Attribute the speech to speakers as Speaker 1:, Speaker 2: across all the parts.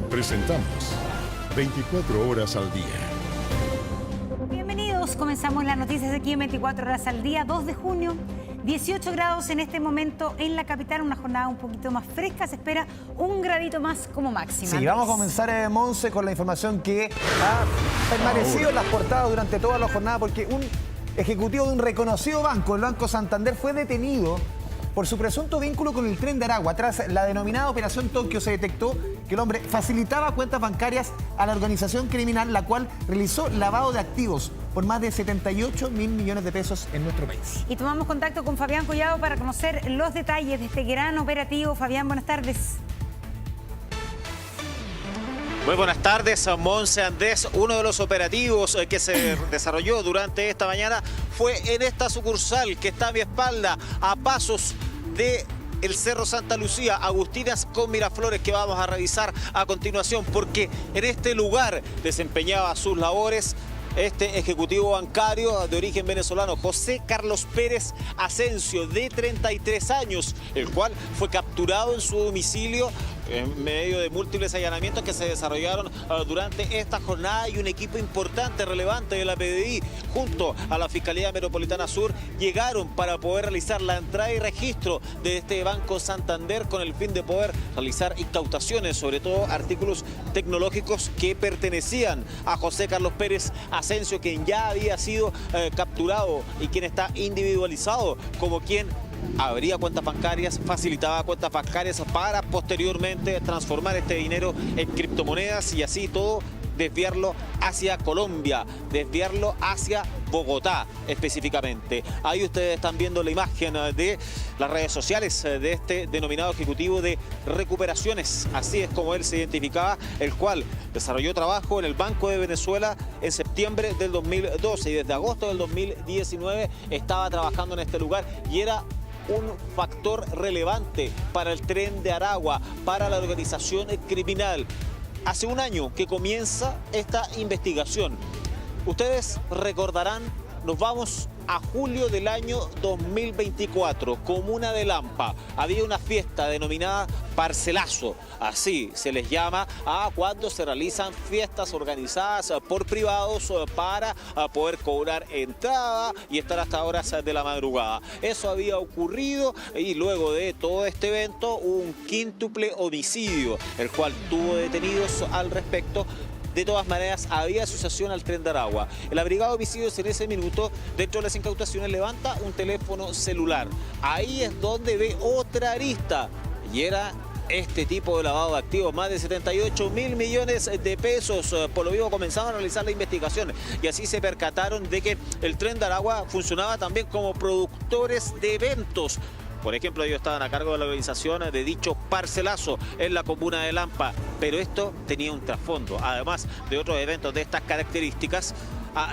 Speaker 1: Presentamos 24 horas al día.
Speaker 2: Bienvenidos, comenzamos las noticias aquí en 24 horas al día, 2 de junio, 18 grados en este momento en la capital, una jornada un poquito más fresca, se espera un gradito más como máxima.
Speaker 3: Sí, vamos a comenzar, Monse, con la información que ha permanecido en las portadas durante toda la jornada, porque un ejecutivo de un reconocido banco, el Banco Santander, fue detenido por su presunto vínculo con el Tren de Aragua. Tras la denominada Operación Tokio se detectó que el hombre facilitaba cuentas bancarias a la organización criminal, la cual realizó lavado de activos por más de 78.000 millones de pesos en nuestro país.
Speaker 2: Y tomamos contacto con Fabián Collado para conocer los detalles de este gran operativo. Fabián, buenas tardes.
Speaker 4: Muy buenas tardes, Monse Andrés. Uno de los operativos que se desarrolló durante esta mañana fue en esta sucursal que está a mi espalda, a pasos de el Cerro Santa Lucía, Agustinas con Miraflores, que vamos a revisar a continuación, porque en este lugar desempeñaba sus labores este ejecutivo bancario de origen venezolano, José Carlos Pérez Asensio, de 33 años, el cual fue capturado en su domicilio en medio de múltiples allanamientos que se desarrollaron durante esta jornada, y un equipo importante, relevante de la PDI junto a la Fiscalía Metropolitana Sur llegaron para poder realizar la entrada y registro de este Banco Santander con el fin de poder realizar incautaciones, sobre todo artículos tecnológicos que pertenecían a José Carlos Pérez Asensio, quien ya había sido capturado y quien está individualizado como quien abría cuentas bancarias, facilitaba cuentas bancarias para posteriormente transformar este dinero en criptomonedas y así todo desviarlo hacia Colombia, desviarlo hacia Bogotá específicamente. Ahí ustedes están viendo la imagen de las redes sociales de este denominado ejecutivo de recuperaciones, así es como él se identificaba, el cual desarrolló trabajo en el Banco de Venezuela en septiembre del 2012 y desde agosto del 2019 estaba trabajando en este lugar y era un factor relevante para el Tren de Aragua, para la organización criminal. Hace un año que comienza esta investigación. Ustedes recordarán, nos vamos a julio del año 2024, comuna de Lampa. Había una fiesta denominada Parcelazo, así se les llama a cuando se realizan fiestas organizadas por privados para poder cobrar entrada y estar hasta horas de la madrugada. Eso había ocurrido y luego de todo este evento hubo un quíntuple homicidio, el cual tuvo detenidos al respecto. De todas maneras, había asociación al Tren de Aragua. La Brigada de Homicidios en ese minuto, dentro de las incautaciones, levanta un teléfono celular. Ahí es donde ve otra arista. Y era este tipo de lavado de activos, más de 78.000 millones de pesos. Por lo vivo comenzaron a realizar la investigación y así se percataron de que el Tren de Aragua funcionaba también como productores de eventos. Por ejemplo, ellos estaban a cargo de la organización de dicho Parcelazo en la comuna de Lampa, pero esto tenía un trasfondo. Además de otros eventos de estas características,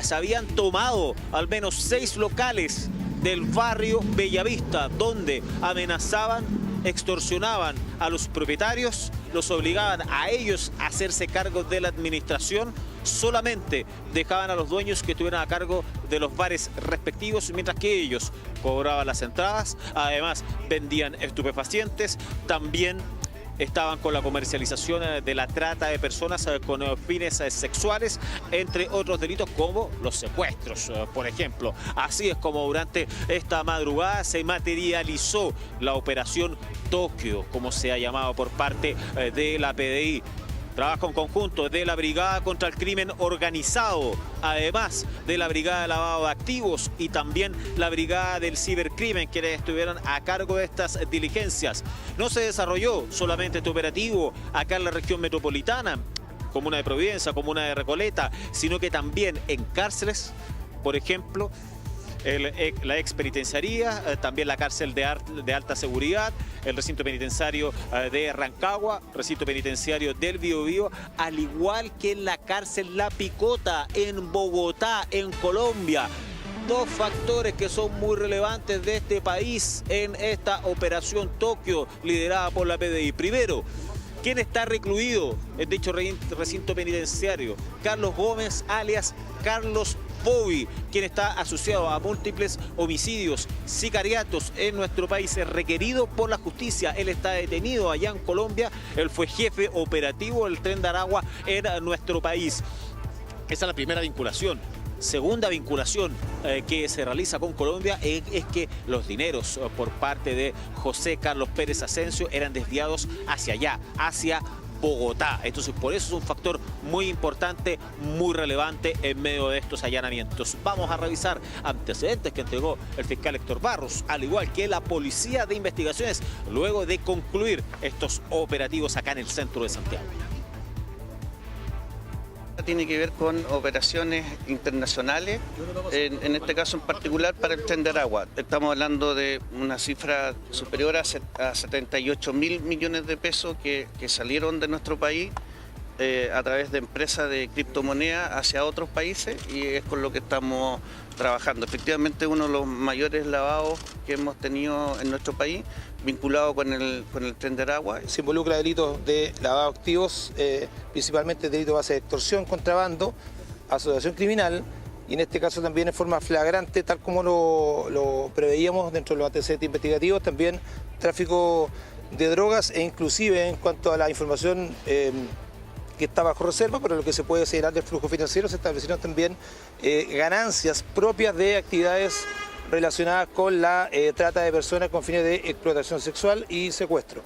Speaker 4: se habían tomado al menos 6 locales del barrio Bellavista, donde amenazaban, extorsionaban a los propietarios, los obligaban a ellos a hacerse cargo de la administración, solamente dejaban a los dueños que estuvieran a cargo de los bares respectivos, mientras que ellos cobraban las entradas. Además, vendían estupefacientes, también estaban con la comercialización de la trata de personas con fines sexuales, entre otros delitos como los secuestros, por ejemplo. Así es como durante esta madrugada se materializó la Operación Tokio, como se ha llamado por parte de la PDI. Trabajo en conjunto de la Brigada contra el Crimen Organizado, además de la Brigada de Lavado de Activos y también la Brigada del Cibercrimen, quienes estuvieron a cargo de estas diligencias. No se desarrolló solamente este operativo acá en la región metropolitana, comuna de Providencia, comuna de Recoleta, sino que también en cárceles, por ejemplo, la ex penitenciaría, también la cárcel de alta seguridad, el recinto penitenciario de Rancagua, recinto penitenciario del Biobío, al igual que en la cárcel La Picota en Bogotá, en Colombia. Dos factores que son muy relevantes de este país en esta Operación Tokio liderada por la PDI. Primero, ¿quién está recluido en dicho recinto penitenciario? Carlos Gómez, alias Carlos Bobby, quien está asociado a múltiples homicidios, sicariatos en nuestro país, es requerido por la justicia. Él está detenido allá en Colombia. Él fue jefe operativo del Tren de Aragua en nuestro país. Esa es la primera vinculación. Segunda vinculación que se realiza con Colombia es que los dineros por parte de José Carlos Pérez Asensio eran desviados hacia allá, hacia Bogotá. Entonces, por eso es un factor muy importante, muy relevante en medio de estos allanamientos. Vamos a revisar antecedentes que entregó el fiscal Héctor Barros, al igual que la Policía de Investigaciones, luego de concluir estos operativos acá en el centro de Santiago.
Speaker 5: Tiene que ver con operaciones internacionales, en este caso en particular para el Tren de Aragua. Estamos hablando de una cifra superior a 78.000 millones de pesos que salieron de nuestro país a través de empresas de criptomonedas hacia otros países, y es con lo que estamos trabajando. Efectivamente, uno de los mayores lavados que hemos tenido en nuestro país, vinculado con el Tren de Aragua.
Speaker 6: Se involucra delitos de lavado de activos, principalmente delitos base de extorsión, contrabando, asociación criminal, y en este caso también en forma flagrante, tal como lo preveíamos dentro de los antecedentes investigativos, también tráfico de drogas, e inclusive en cuanto a la información que está bajo reserva, pero lo que se puede señalar del flujo financiero, se establecieron también ganancias propias de actividades relacionadas con la trata de personas con fines de explotación sexual y secuestro.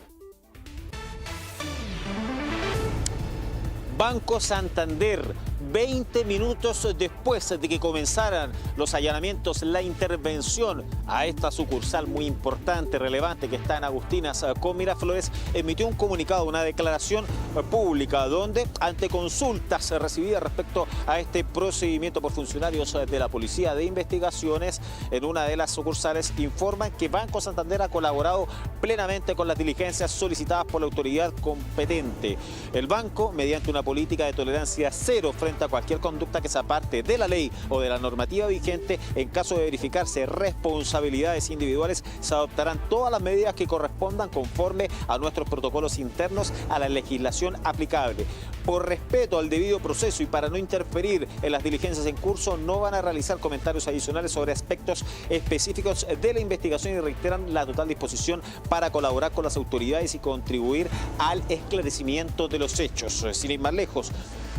Speaker 4: Banco Santander, 20 minutos después de que comenzaran los allanamientos, la intervención a esta sucursal muy importante, relevante, que está en Agustinas con Miraflores, emitió un comunicado, una declaración pública, donde ante consultas recibidas respecto a este procedimiento por funcionarios de la Policía de Investigaciones en una de las sucursales, informan que Banco Santander ha colaborado plenamente con las diligencias solicitadas por la autoridad competente. El banco, mediante una política de tolerancia cero frente a cualquier conducta que se aparte de la ley o de la normativa vigente, en caso de verificarse responsabilidades individuales, se adoptarán todas las medidas que correspondan conforme a nuestros protocolos internos, a la legislación aplicable. Por respeto al debido proceso y para no interferir en las diligencias en curso, no van a realizar comentarios adicionales sobre aspectos específicos de la investigación, y reiteran la total disposición para colaborar con las autoridades y contribuir al esclarecimiento de los hechos. Sin ir más lejos,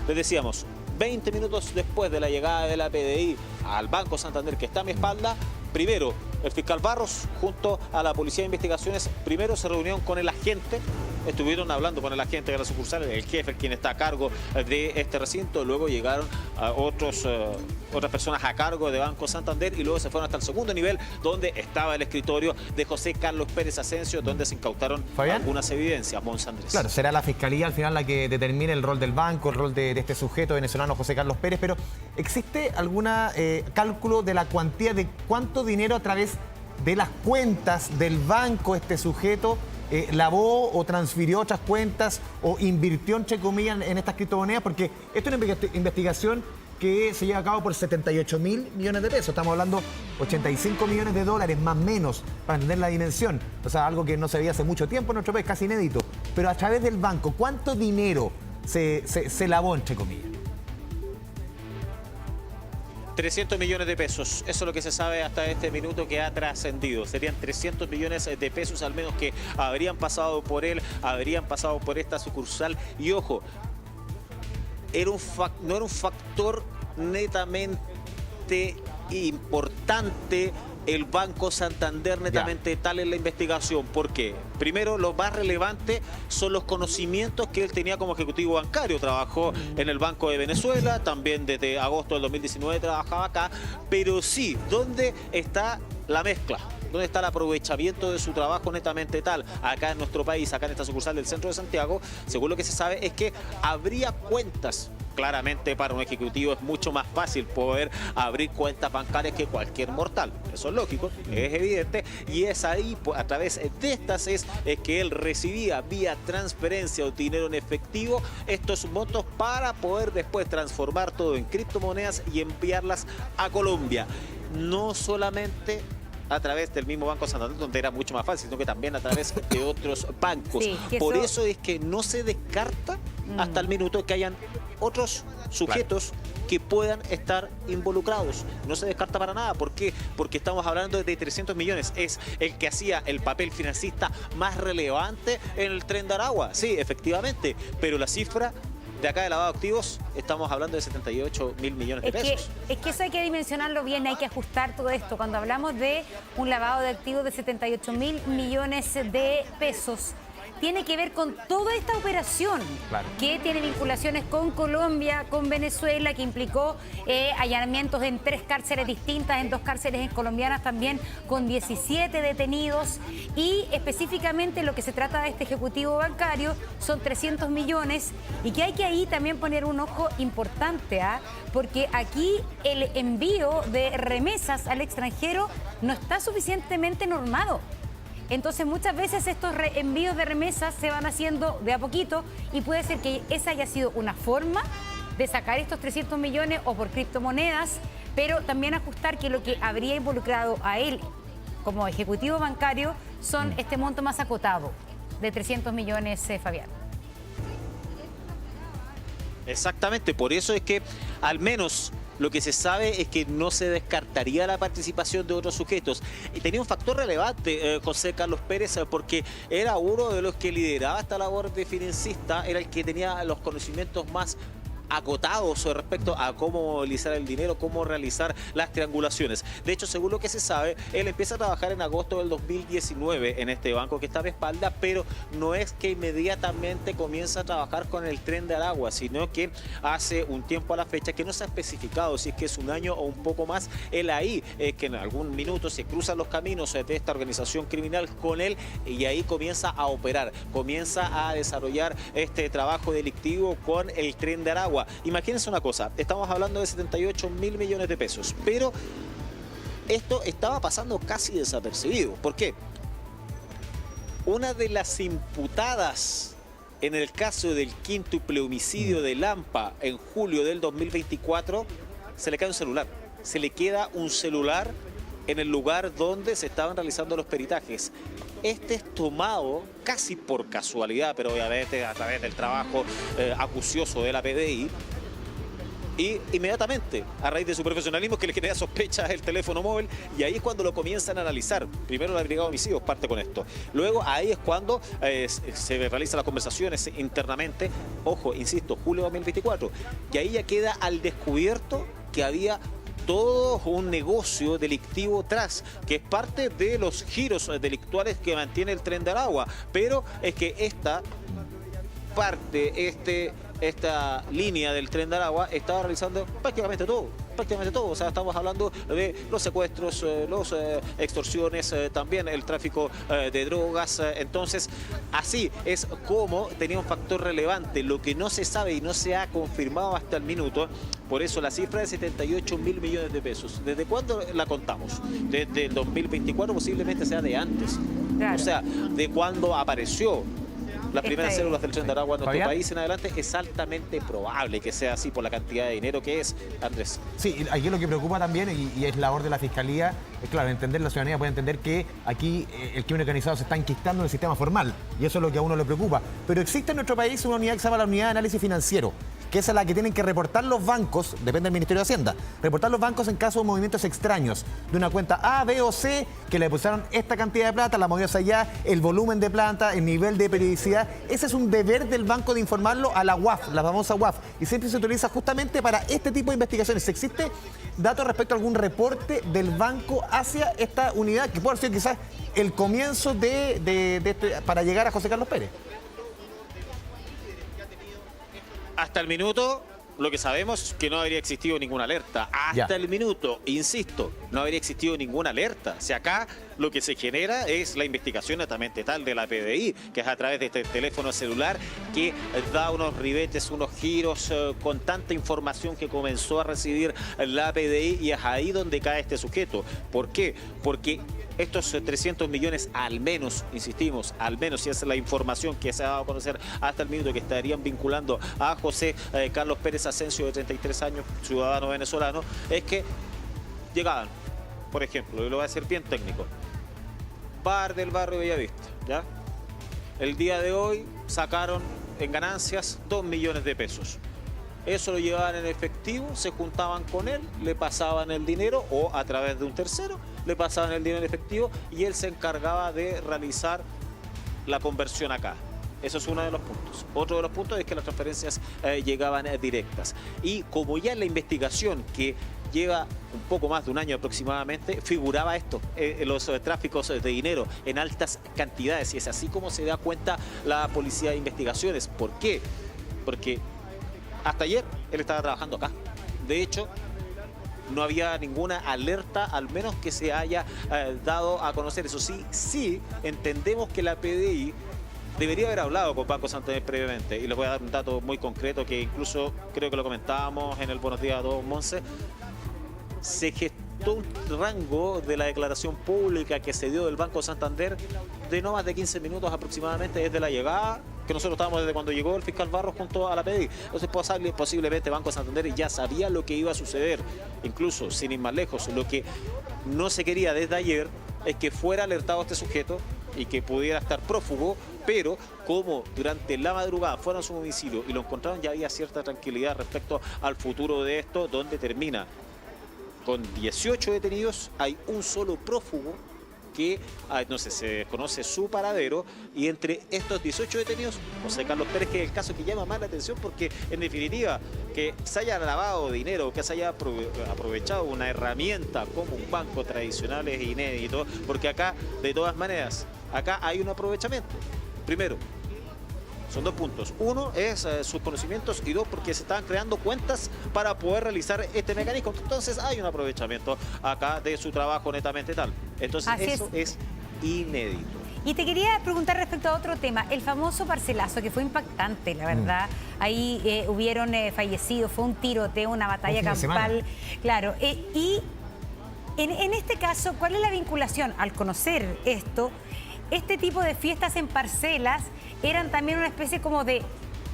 Speaker 4: les decíamos, 20 minutos después de la llegada de la PDI al Banco Santander, que está a mi espalda, primero el fiscal Barros junto a la Policía de Investigaciones, primero se reunieron con el agente, estuvieron hablando con el agente de la sucursal, el jefe, quien está a cargo de este recinto. Luego llegaron a otras personas a cargo de Banco Santander, y luego se fueron hasta el segundo nivel, donde estaba el escritorio de José Carlos Pérez Asensio, donde se incautaron algunas evidencias. Monse Andrés.
Speaker 3: Claro, será la Fiscalía al final la que determine el rol del banco, el rol de este sujeto venezolano José Carlos Pérez, pero ¿existe alguna cálculo de la cuantía de cuánto dinero a través de las cuentas del banco este sujeto lavó o transfirió otras cuentas o invirtió, entre comillas, en estas criptomonedas? Porque esto es una investigación que se lleva a cabo por 78.000 millones de pesos. Estamos hablando 85 millones de dólares, más o menos, para entender la dimensión. O sea, algo que no se veía hace mucho tiempo en nuestro país, casi inédito. Pero a través del banco, ¿cuánto dinero se lavó, entre comillas?
Speaker 4: 300 millones de pesos, eso es lo que se sabe hasta este minuto que ha trascendido. Serían 300 millones de pesos al menos que habrían pasado por él, habrían pasado por esta sucursal. Y ojo, no era un factor netamente importante el Banco Santander, netamente tal en la investigación. ¿Por qué? Primero, lo más relevante son los conocimientos que él tenía como ejecutivo bancario. Trabajó en el Banco de Venezuela, también desde agosto del 2019 trabajaba acá. Pero sí, ¿dónde está la mezcla? ¿Dónde está el aprovechamiento de su trabajo netamente tal? Acá en nuestro país, acá en esta sucursal del centro de Santiago, según lo que se sabe, es que habría cuentas. Claramente para un ejecutivo es mucho más fácil poder abrir cuentas bancarias que cualquier mortal. Eso es lógico, es evidente, y es ahí, a través de estas es que él recibía vía transferencia o dinero en efectivo estos montos para poder después transformar todo en criptomonedas y enviarlas a Colombia. No solamente a través del mismo Banco Santander, donde era mucho más fácil, sino que también a través de otros bancos. Sí, por eso es que no se descarta hasta el minuto que hayan otros sujetos que puedan estar involucrados. No se descarta para nada. ¿Por qué? Porque estamos hablando de 300 millones. Es el que hacía el papel financista más relevante en el Tren de Aragua. Sí, efectivamente. Pero la cifra de acá de lavado de activos, estamos hablando de 78 mil millones de pesos.
Speaker 2: Es que eso hay que dimensionarlo bien, hay que ajustar todo esto. Cuando hablamos de un lavado de activos de 78 mil millones de pesos, tiene que ver con toda esta operación que tiene vinculaciones con Colombia, con Venezuela, que implicó allanamientos en 3 cárceles distintas, en 2 cárceles colombianas también, con 17 detenidos. Y específicamente lo que se trata de este ejecutivo bancario son 300 millones y que hay que ahí también poner un ojo importante, porque aquí el envío de remesas al extranjero no está suficientemente normado. Entonces muchas veces estos envíos de remesas se van haciendo de a poquito y puede ser que esa haya sido una forma de sacar estos 300 millones o por criptomonedas, pero también ajustar que lo que habría involucrado a él como ejecutivo bancario son este monto más acotado de 300 millones, Fabián.
Speaker 4: Exactamente, por eso es que al menos lo que se sabe es que no se descartaría la participación de otros sujetos. Y tenía un factor relevante, José Carlos Pérez, porque era uno de los que lideraba esta labor de financista, era el que tenía los conocimientos más acotados respecto a cómo movilizar el dinero, cómo realizar las triangulaciones. De hecho, según lo que se sabe, él empieza a trabajar en agosto del 2019 en este banco que está de espalda, pero no es que inmediatamente comienza a trabajar con el Tren de Aragua, sino que hace un tiempo a la fecha que no se ha especificado si es que es un año o un poco más. Él ahí, que en algún minuto se cruzan los caminos de esta organización criminal con él y ahí comienza a operar, comienza a desarrollar este trabajo delictivo con el Tren de Aragua. Imagínense una cosa, estamos hablando de 78 mil millones de pesos, pero esto estaba pasando casi desapercibido. ¿Por qué? Una de las imputadas en el caso del quíntuple homicidio de Lampa en julio del 2024, se le cae un celular. Se le queda un celular en el lugar donde se estaban realizando los peritajes. Este es tomado casi por casualidad, pero obviamente a través del trabajo acucioso de la PDI. Y inmediatamente, a raíz de su profesionalismo, que le genera sospechas el teléfono móvil, y ahí es cuando lo comienzan a analizar. Primero la Brigada de Homicidios parte con esto. Luego ahí es cuando se realizan las conversaciones internamente. Ojo, insisto, julio de 2024. Y ahí ya queda al descubierto que había todo un negocio delictivo tras, que es parte de los giros delictuales que mantiene el Tren de Aragua. Pero es que esta parte, esta línea del Tren de Aragua estaba realizando prácticamente todo. O sea, estamos hablando de los secuestros, las extorsiones, también el tráfico de drogas. Entonces, así es como tenía un factor relevante. Lo que no se sabe y no se ha confirmado hasta el minuto, por eso la cifra de 78 mil millones de pesos. ¿Desde cuándo la contamos? Desde el 2024, posiblemente sea de antes. Claro. O sea, de cuando apareció las primeras células del Tren de Aragua en nuestro país en adelante, es altamente probable que sea así por la cantidad de dinero que es, Andrés.
Speaker 3: Sí, aquí lo que preocupa también, y es labor de la Fiscalía, es claro, entender, la ciudadanía puede entender que aquí el crimen organizado se está enquistando en el sistema formal, y eso es lo que a uno le preocupa. Pero existe en nuestro país una unidad que se llama la Unidad de Análisis Financiero, que es a la que tienen que reportar los bancos, depende del Ministerio de Hacienda, reportar los bancos en caso de movimientos extraños de una cuenta A, B o C, que le depositaron esta cantidad de plata, la movió hacia allá, el volumen de plata, el nivel de periodicidad. Ese es un deber del banco de informarlo a la UAF, la famosa UAF, y siempre se utiliza justamente para este tipo de investigaciones. ¿Existe datos respecto a algún reporte del banco hacia esta unidad, que puede ser quizás el comienzo para llegar a José Carlos Pérez?
Speaker 4: Hasta el minuto, lo que sabemos es que no habría existido ninguna alerta. Hasta el minuto, insisto, no habría existido ninguna alerta. Si acá lo que se genera es la investigación netamente tal de la PDI, que es a través de este teléfono celular que da unos ribetes, unos giros con tanta información que comenzó a recibir la PDI, y es ahí donde cae este sujeto. ¿Por qué? Porque estos 300 millones, al menos, insistimos, al menos si es la información que se ha dado a conocer hasta el minuto, que estarían vinculando a José Carlos Pérez Asensio, de 33 años, ciudadano venezolano, es que llegaban, por ejemplo, y lo voy a decir bien técnico, bar del barrio Bellavista, ¿ya? El día de hoy sacaron en ganancias 2 millones de pesos. eso lo llevaban en efectivo, se juntaban con él, le pasaban el dinero o a través de un tercero le pasaban el dinero en efectivo y él se encargaba de realizar la conversión acá. Eso es uno de los puntos. Otro de los puntos es que las transferencias llegaban directas. Y como ya en la investigación que lleva un poco más de un año aproximadamente, figuraba esto, los tráficos de dinero en altas cantidades. Y es así como se da cuenta la Policía de Investigaciones. ¿Por qué? Porque hasta ayer él estaba trabajando acá. De hecho, no había ninguna alerta, al menos que se haya dado a conocer. Eso sí, entendemos que la PDI debería haber hablado con Banco Santander previamente. Y les voy a dar un dato muy concreto que incluso creo que lo comentábamos en el Buenos Días a todos, Monse. Se gestó un rango de la declaración pública que se dio del Banco Santander de no más de 15 minutos aproximadamente desde la llegada, que nosotros estábamos desde cuando llegó el fiscal Barros junto a la PDI. Entonces posiblemente Banco Santander ya sabía lo que iba a suceder, incluso sin ir más lejos. Lo que no se quería desde ayer es que fuera alertado este sujeto y que pudiera estar prófugo, pero como durante la madrugada fueron a su domicilio y lo encontraron, ya había cierta tranquilidad respecto al futuro de esto, donde termina con 18 detenidos, hay un solo prófugo que no sé, se desconoce su paradero, y entre estos 18 detenidos, José Carlos Pérez, que es el caso que llama más la atención porque en definitiva que se haya lavado dinero, que se haya aprovechado una herramienta como un banco tradicional es inédito, porque acá de todas maneras, acá hay un aprovechamiento. Primero, son dos puntos. Uno es sus conocimientos y dos, porque se estaban creando cuentas para poder realizar este mecanismo. Entonces hay un aprovechamiento acá de su trabajo netamente tal. Entonces eso es inédito.
Speaker 2: Y te quería preguntar respecto a otro tema, el famoso parcelazo, que fue impactante, la verdad. Ahí hubieron fallecidos, fue un tiroteo, una batalla campal. Claro, y en este caso, ¿cuál es la vinculación? Al conocer esto, este tipo de fiestas en parcelas eran también una especie como de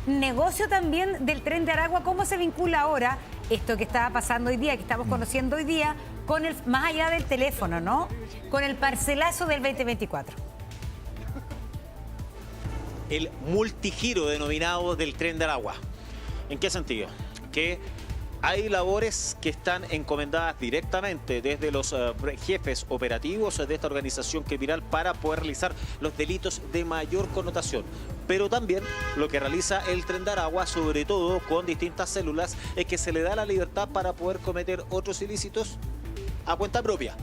Speaker 2: negocio también del Tren de Aragua. ¿Cómo se vincula ahora esto que estaba pasando hoy día, que estamos conociendo hoy día, con el, más allá del teléfono, ¿no? Con el parcelazo del 2024.
Speaker 4: El multigiro denominado del Tren de Aragua. ¿En qué sentido? Que hay labores que están encomendadas directamente desde los jefes operativos de esta organización criminal para poder realizar los delitos de mayor connotación. Pero también lo que realiza el Tren de Aragua, sobre todo con distintas células, es que se le da la libertad para poder cometer otros ilícitos a cuenta propia.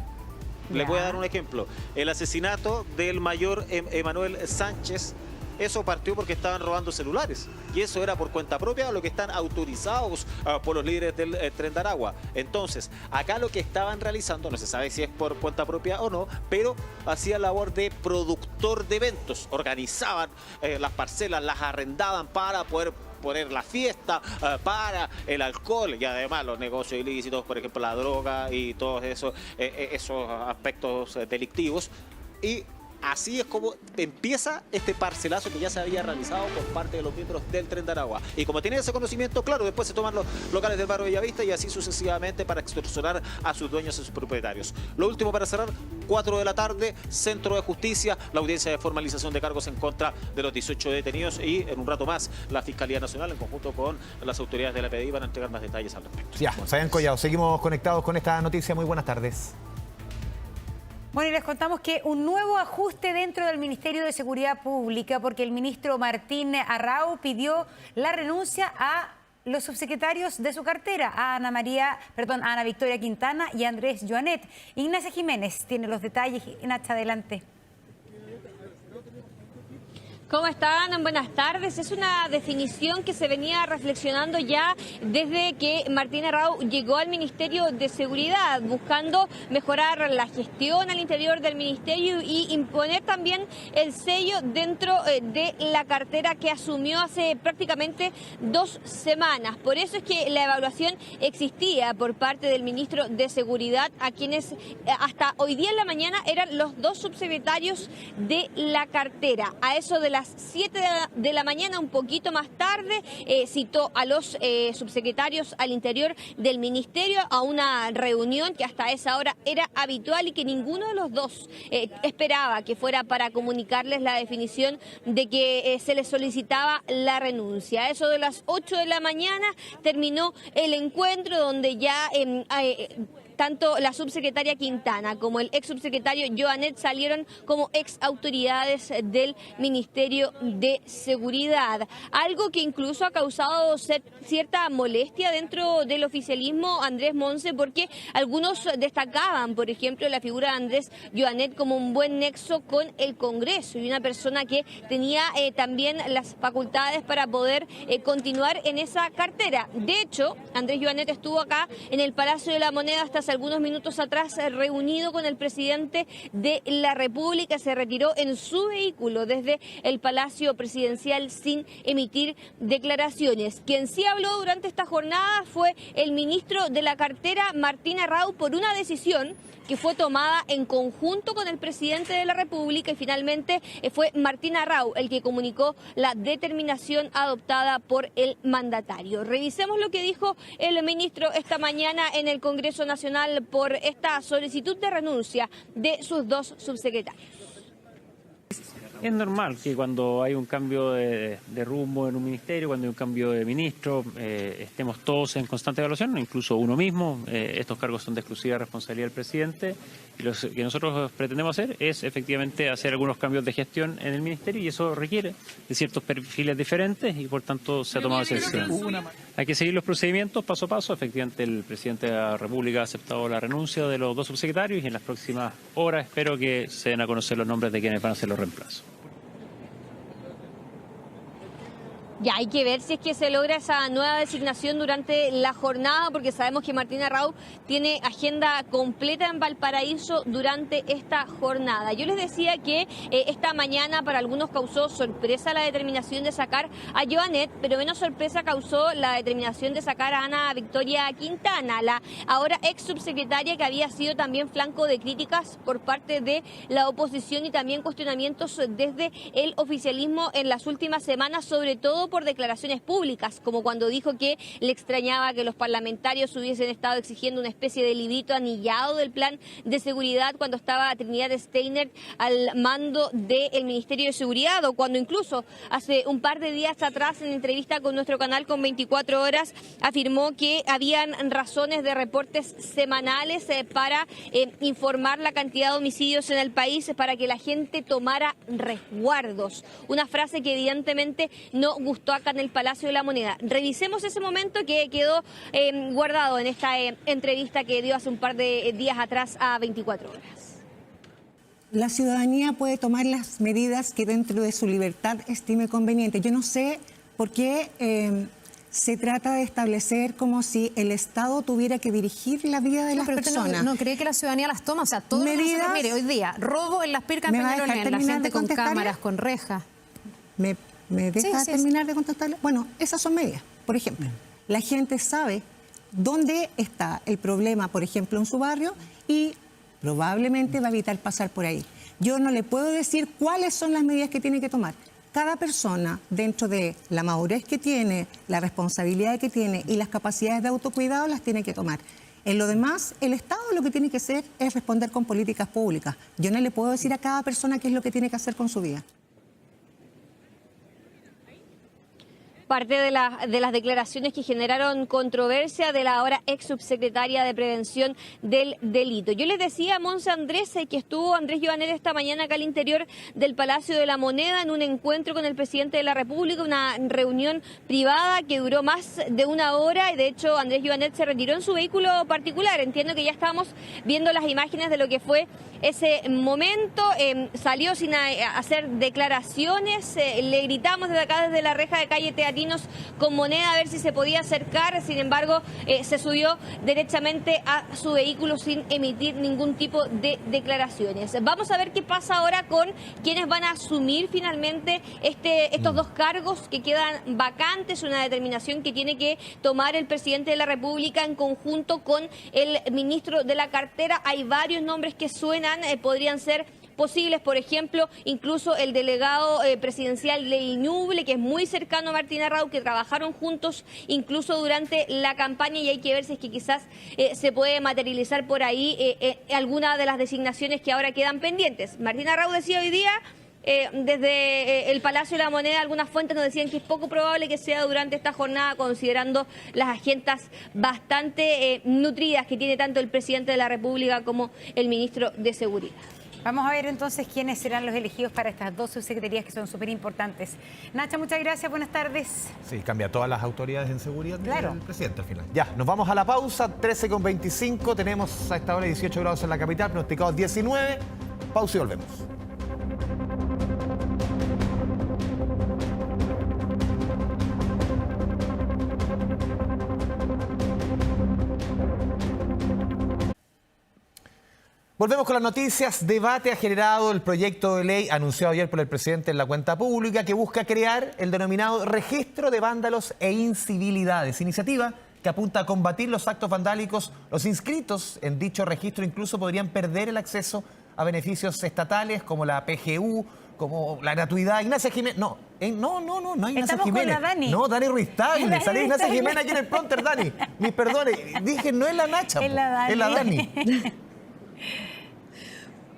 Speaker 4: Les voy a dar un ejemplo. El asesinato del mayor Emanuel Sánchez, eso partió porque estaban robando celulares. Y eso era por cuenta propia, lo que están autorizados por los líderes del Tren de Aragua. Entonces, acá lo que estaban realizando, no se sabe si es por cuenta propia o no, pero hacían labor de productor de eventos. Organizaban las parcelas, las arrendaban para poder poner la fiesta, para el alcohol y además los negocios ilícitos, por ejemplo la droga y todos esos aspectos delictivos. Y así es como empieza este parcelazo que ya se había realizado por parte de los miembros del Tren de Aragua. Y como tienen ese conocimiento, claro, después se toman los locales del barrio Bellavista y así sucesivamente para extorsionar a sus dueños y sus propietarios. Lo último para cerrar, 4 de la tarde, Centro de Justicia, la audiencia de formalización de cargos en contra de los 18 detenidos, y en un rato más la Fiscalía Nacional en conjunto con las autoridades de la PDI van a entregar más detalles al respecto.
Speaker 3: Ya, Fabián Collado, seguimos conectados con esta noticia. Muy buenas tardes.
Speaker 2: Bueno, y les contamos que un nuevo ajuste dentro del Ministerio de Seguridad Pública, porque el ministro Martín Arrau pidió la renuncia a los subsecretarios de su cartera, a Ana Victoria Quintana y a Andrés Joanet. Ignacia Jiménez tiene los detalles. Ignacia, adelante.
Speaker 7: ¿Cómo están? Buenas tardes. Es una definición que se venía reflexionando ya desde que Martín Arrau llegó al Ministerio de Seguridad, buscando mejorar la gestión al interior del ministerio y imponer también el sello dentro de la cartera que asumió hace prácticamente 2 semanas. Por eso es que la evaluación existía por parte del ministro de Seguridad, a quienes hasta hoy día en la mañana eran los 2 subsecretarios de la cartera. A eso de las las 7 de la mañana, un poquito más tarde, citó a los subsecretarios al interior del ministerio a una reunión que hasta esa hora era habitual y que ninguno de los dos esperaba que fuera para comunicarles la definición de que se les solicitaba la renuncia. A eso de las 8 de la mañana terminó el encuentro donde ya tanto la subsecretaria Quintana como el ex subsecretario Joanet salieron como ex autoridades del Ministerio de Seguridad. Algo que incluso ha causado cierta molestia dentro del oficialismo, Andrés Monse, porque algunos destacaban, por ejemplo, la figura de Andrés Joanet como un buen nexo con el Congreso y una persona que tenía también las facultades para poder continuar en esa cartera. De hecho, Andrés Joanet estuvo acá en el Palacio de la Moneda hasta hace algunos minutos atrás reunido con el presidente de la República. Se retiró en su vehículo desde el Palacio Presidencial sin emitir declaraciones. Quien sí habló durante esta jornada fue el ministro de la cartera, Martín Arrau, por una decisión que fue tomada en conjunto con el presidente de la República y finalmente fue Martín Arrau el que comunicó la determinación adoptada por el mandatario. Revisemos lo que dijo el ministro esta mañana en el Congreso Nacional por esta solicitud de renuncia de sus dos subsecretarios.
Speaker 8: Es normal que cuando hay un cambio de rumbo en un ministerio, cuando hay un cambio de ministro, estemos todos en constante evaluación, incluso uno mismo. Estos cargos son de exclusiva responsabilidad del presidente y lo que nosotros pretendemos hacer es efectivamente hacer algunos cambios de gestión en el ministerio y eso requiere de ciertos perfiles diferentes y por tanto se ha tomado esa decisión. Hay que seguir los procedimientos paso a paso. Efectivamente el presidente de la República ha aceptado la renuncia de los dos subsecretarios y en las próximas horas espero que se den a conocer los nombres de quienes van a ser los reemplazos.
Speaker 7: Ya hay que ver si es que se logra esa nueva designación durante la jornada, porque sabemos que Martín Arrau tiene agenda completa en Valparaíso durante esta jornada. Yo les decía que esta mañana para algunos causó sorpresa la determinación de sacar a Joanet, pero menos sorpresa causó la determinación de sacar a Ana Victoria Quintana, la ahora ex subsecretaria que había sido también flanco de críticas por parte de la oposición y también cuestionamientos desde el oficialismo en las últimas semanas, sobre todo por declaraciones públicas, como cuando dijo que le extrañaba que los parlamentarios hubiesen estado exigiendo una especie de librito anillado del plan de seguridad cuando estaba Trinidad Steiner al mando del Ministerio de Seguridad, o cuando incluso hace un par de días atrás en entrevista con nuestro canal con 24 horas afirmó que habían razones de reportes semanales para informar la cantidad de homicidios en el país para que la gente tomara resguardos. Una frase que evidentemente no gustó acá en el Palacio de la Moneda. Revisemos ese momento que quedó guardado en esta entrevista que dio hace un par de días atrás a 24 horas.
Speaker 9: La ciudadanía puede tomar las medidas que dentro de su libertad estime conveniente. Yo no sé por qué se trata de establecer como si el Estado tuviera que dirigir la vida de las personas.
Speaker 2: ¿No cree que la ciudadanía las toma? O sea, todos nosotros, mire, hoy día, robo en las Pircas en Peñalolén, la gente con cámaras, con rejas.
Speaker 9: ¿Me deja terminar de contestarle? Bueno, esas son medidas. Por ejemplo, la gente sabe dónde está el problema, por ejemplo, en su barrio y probablemente va a evitar pasar por ahí. Yo no le puedo decir cuáles son las medidas que tiene que tomar. Cada persona, dentro de la madurez que tiene, la responsabilidad que tiene y las capacidades de autocuidado, las tiene que tomar. En lo demás, el Estado lo que tiene que hacer es responder con políticas públicas. Yo no le puedo decir a cada persona qué es lo que tiene que hacer con su vida.
Speaker 7: Parte de las declaraciones que generaron controversia de la ahora ex subsecretaria de Prevención del Delito. Yo les decía a Monse Andrés que estuvo Andrés Joanet esta mañana acá al interior del Palacio de la Moneda en un encuentro con el presidente de la República, una reunión privada que duró más de una hora y de hecho Andrés Joanet se retiró en su vehículo particular. Entiendo que ya estamos viendo las imágenes de lo que fue ese momento, salió sin hacer declaraciones, le gritamos desde acá, desde la reja de calle Teatinos con Moneda, a ver si se podía acercar, sin embargo se subió derechamente a su vehículo sin emitir ningún tipo de declaraciones. Vamos a ver qué pasa ahora con quienes van a asumir finalmente estos dos cargos que quedan vacantes, una determinación que tiene que tomar el presidente de la República en conjunto con el ministro de la cartera. Hay varios nombres que suenan, podrían ser posibles. Por ejemplo, incluso el delegado presidencial de Ñuble, que es muy cercano a Martín Arrau, que trabajaron juntos incluso durante la campaña, y hay que ver si es que quizás se puede materializar por ahí alguna de las designaciones que ahora quedan pendientes. Martín Arrau decía hoy día, desde el Palacio de la Moneda, algunas fuentes nos decían que es poco probable que sea durante esta jornada, considerando las agendas bastante nutridas que tiene tanto el presidente de la República como el ministro de Seguridad.
Speaker 2: Vamos a ver entonces quiénes serán los elegidos para estas dos subsecretarías que son súper importantes. Nacha, muchas gracias, buenas tardes.
Speaker 3: Sí, cambia todas las autoridades en seguridad
Speaker 2: Claro.
Speaker 3: del presidente al final. Ya, nos vamos a la pausa, 13:25, tenemos a esta hora 18 grados en la capital, pronosticados 19, pausa y volvemos. Volvemos con las noticias. Debate ha generado el proyecto de ley anunciado ayer por el presidente en la cuenta pública que busca crear el denominado Registro de Vándalos e Incivilidades. Iniciativa que apunta a combatir los actos vandálicos. Los inscritos en dicho registro incluso podrían perder el acceso a beneficios estatales como la PGU, como la gratuidad. Ignacia Jiménez. No hay Ignacia
Speaker 2: Estamos
Speaker 3: Jiménez.
Speaker 2: con la Dani.
Speaker 3: No, Dani Ruiz Tagle.
Speaker 2: Dani
Speaker 3: Salí Ignacia
Speaker 2: Tagle.
Speaker 3: Jiménez aquí en el pronter, Dani. Mis perdones. Dije, no es la Nacha.
Speaker 2: Es la Dani.
Speaker 3: Es la Dani.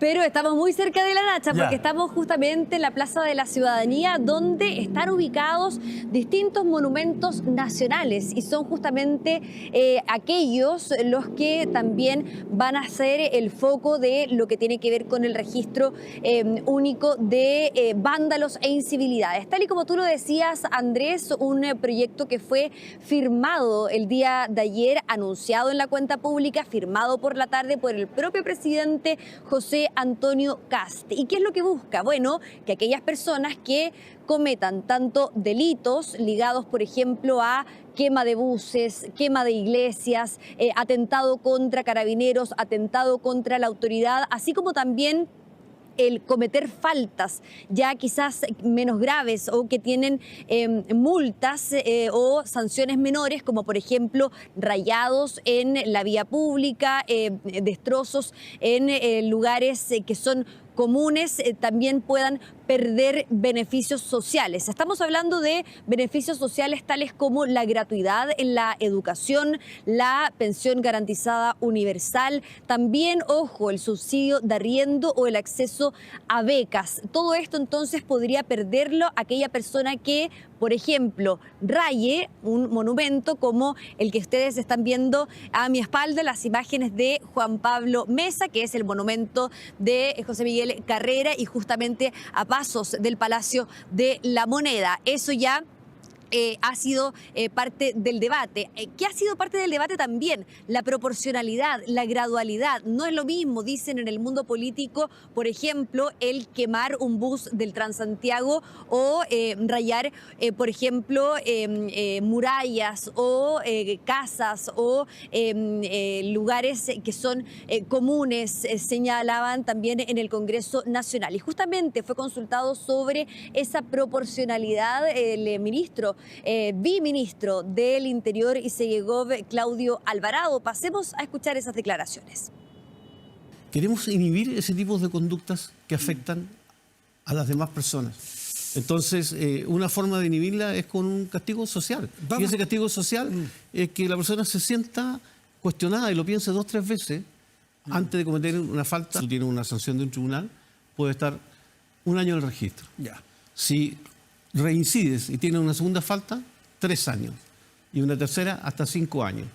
Speaker 10: Pero estamos muy cerca de la Nacha,
Speaker 3: Ya.
Speaker 10: porque estamos justamente en la Plaza de la Ciudadanía, donde están ubicados distintos monumentos nacionales, y son justamente aquellos los que también van a ser el foco de lo que tiene que ver con el registro único de vándalos e incivilidades. Tal y como tú lo decías, Andrés, un proyecto que fue firmado el día de ayer, anunciado en la cuenta pública, firmado por la tarde por el propio presidente José Antonio Kast. ¿Y qué es lo que busca? Bueno, que aquellas personas que cometan tanto delitos ligados, por ejemplo, a quema de buses, quema de iglesias, atentado contra carabineros, atentado contra la autoridad, así como también el cometer faltas ya quizás menos graves o que tienen multas o sanciones menores, como por ejemplo rayados en la vía pública, destrozos en lugares que son comunes, también puedan perder beneficios sociales. Estamos hablando de beneficios sociales tales como la gratuidad en la educación, la pensión garantizada universal, también, ojo, el subsidio de arriendo o el acceso a becas. Todo esto entonces podría perderlo aquella persona que, por ejemplo, raye un monumento como el que ustedes están viendo a mi espalda, las imágenes de Juan Pablo Mesa, que es el monumento de José Miguel Carrera, y justamente a pasos del Palacio de la Moneda. Eso ya ha sido parte del debate. ¿Qué ha sido parte del debate también? La proporcionalidad, la gradualidad. No es lo mismo, dicen en el mundo político, por ejemplo, el quemar un bus del Transantiago o rayar, por ejemplo, murallas o casas o lugares que son comunes, señalaban también en el Congreso Nacional. Y justamente fue consultado sobre esa proporcionalidad el viceministro del Interior y Segegov, Claudio Alvarado. Pasemos a escuchar esas declaraciones.
Speaker 11: Queremos inhibir ese tipo de conductas que afectan a las demás personas. Entonces, una forma de inhibirla es con un castigo social. Y ese castigo social es que la persona se sienta cuestionada y lo piense 2 o 3 veces antes de cometer una falta. Si tiene una sanción de un tribunal, puede estar 1 año en el registro. Si reincides y tienes una segunda falta, 3 años. Y una tercera, hasta 5 años.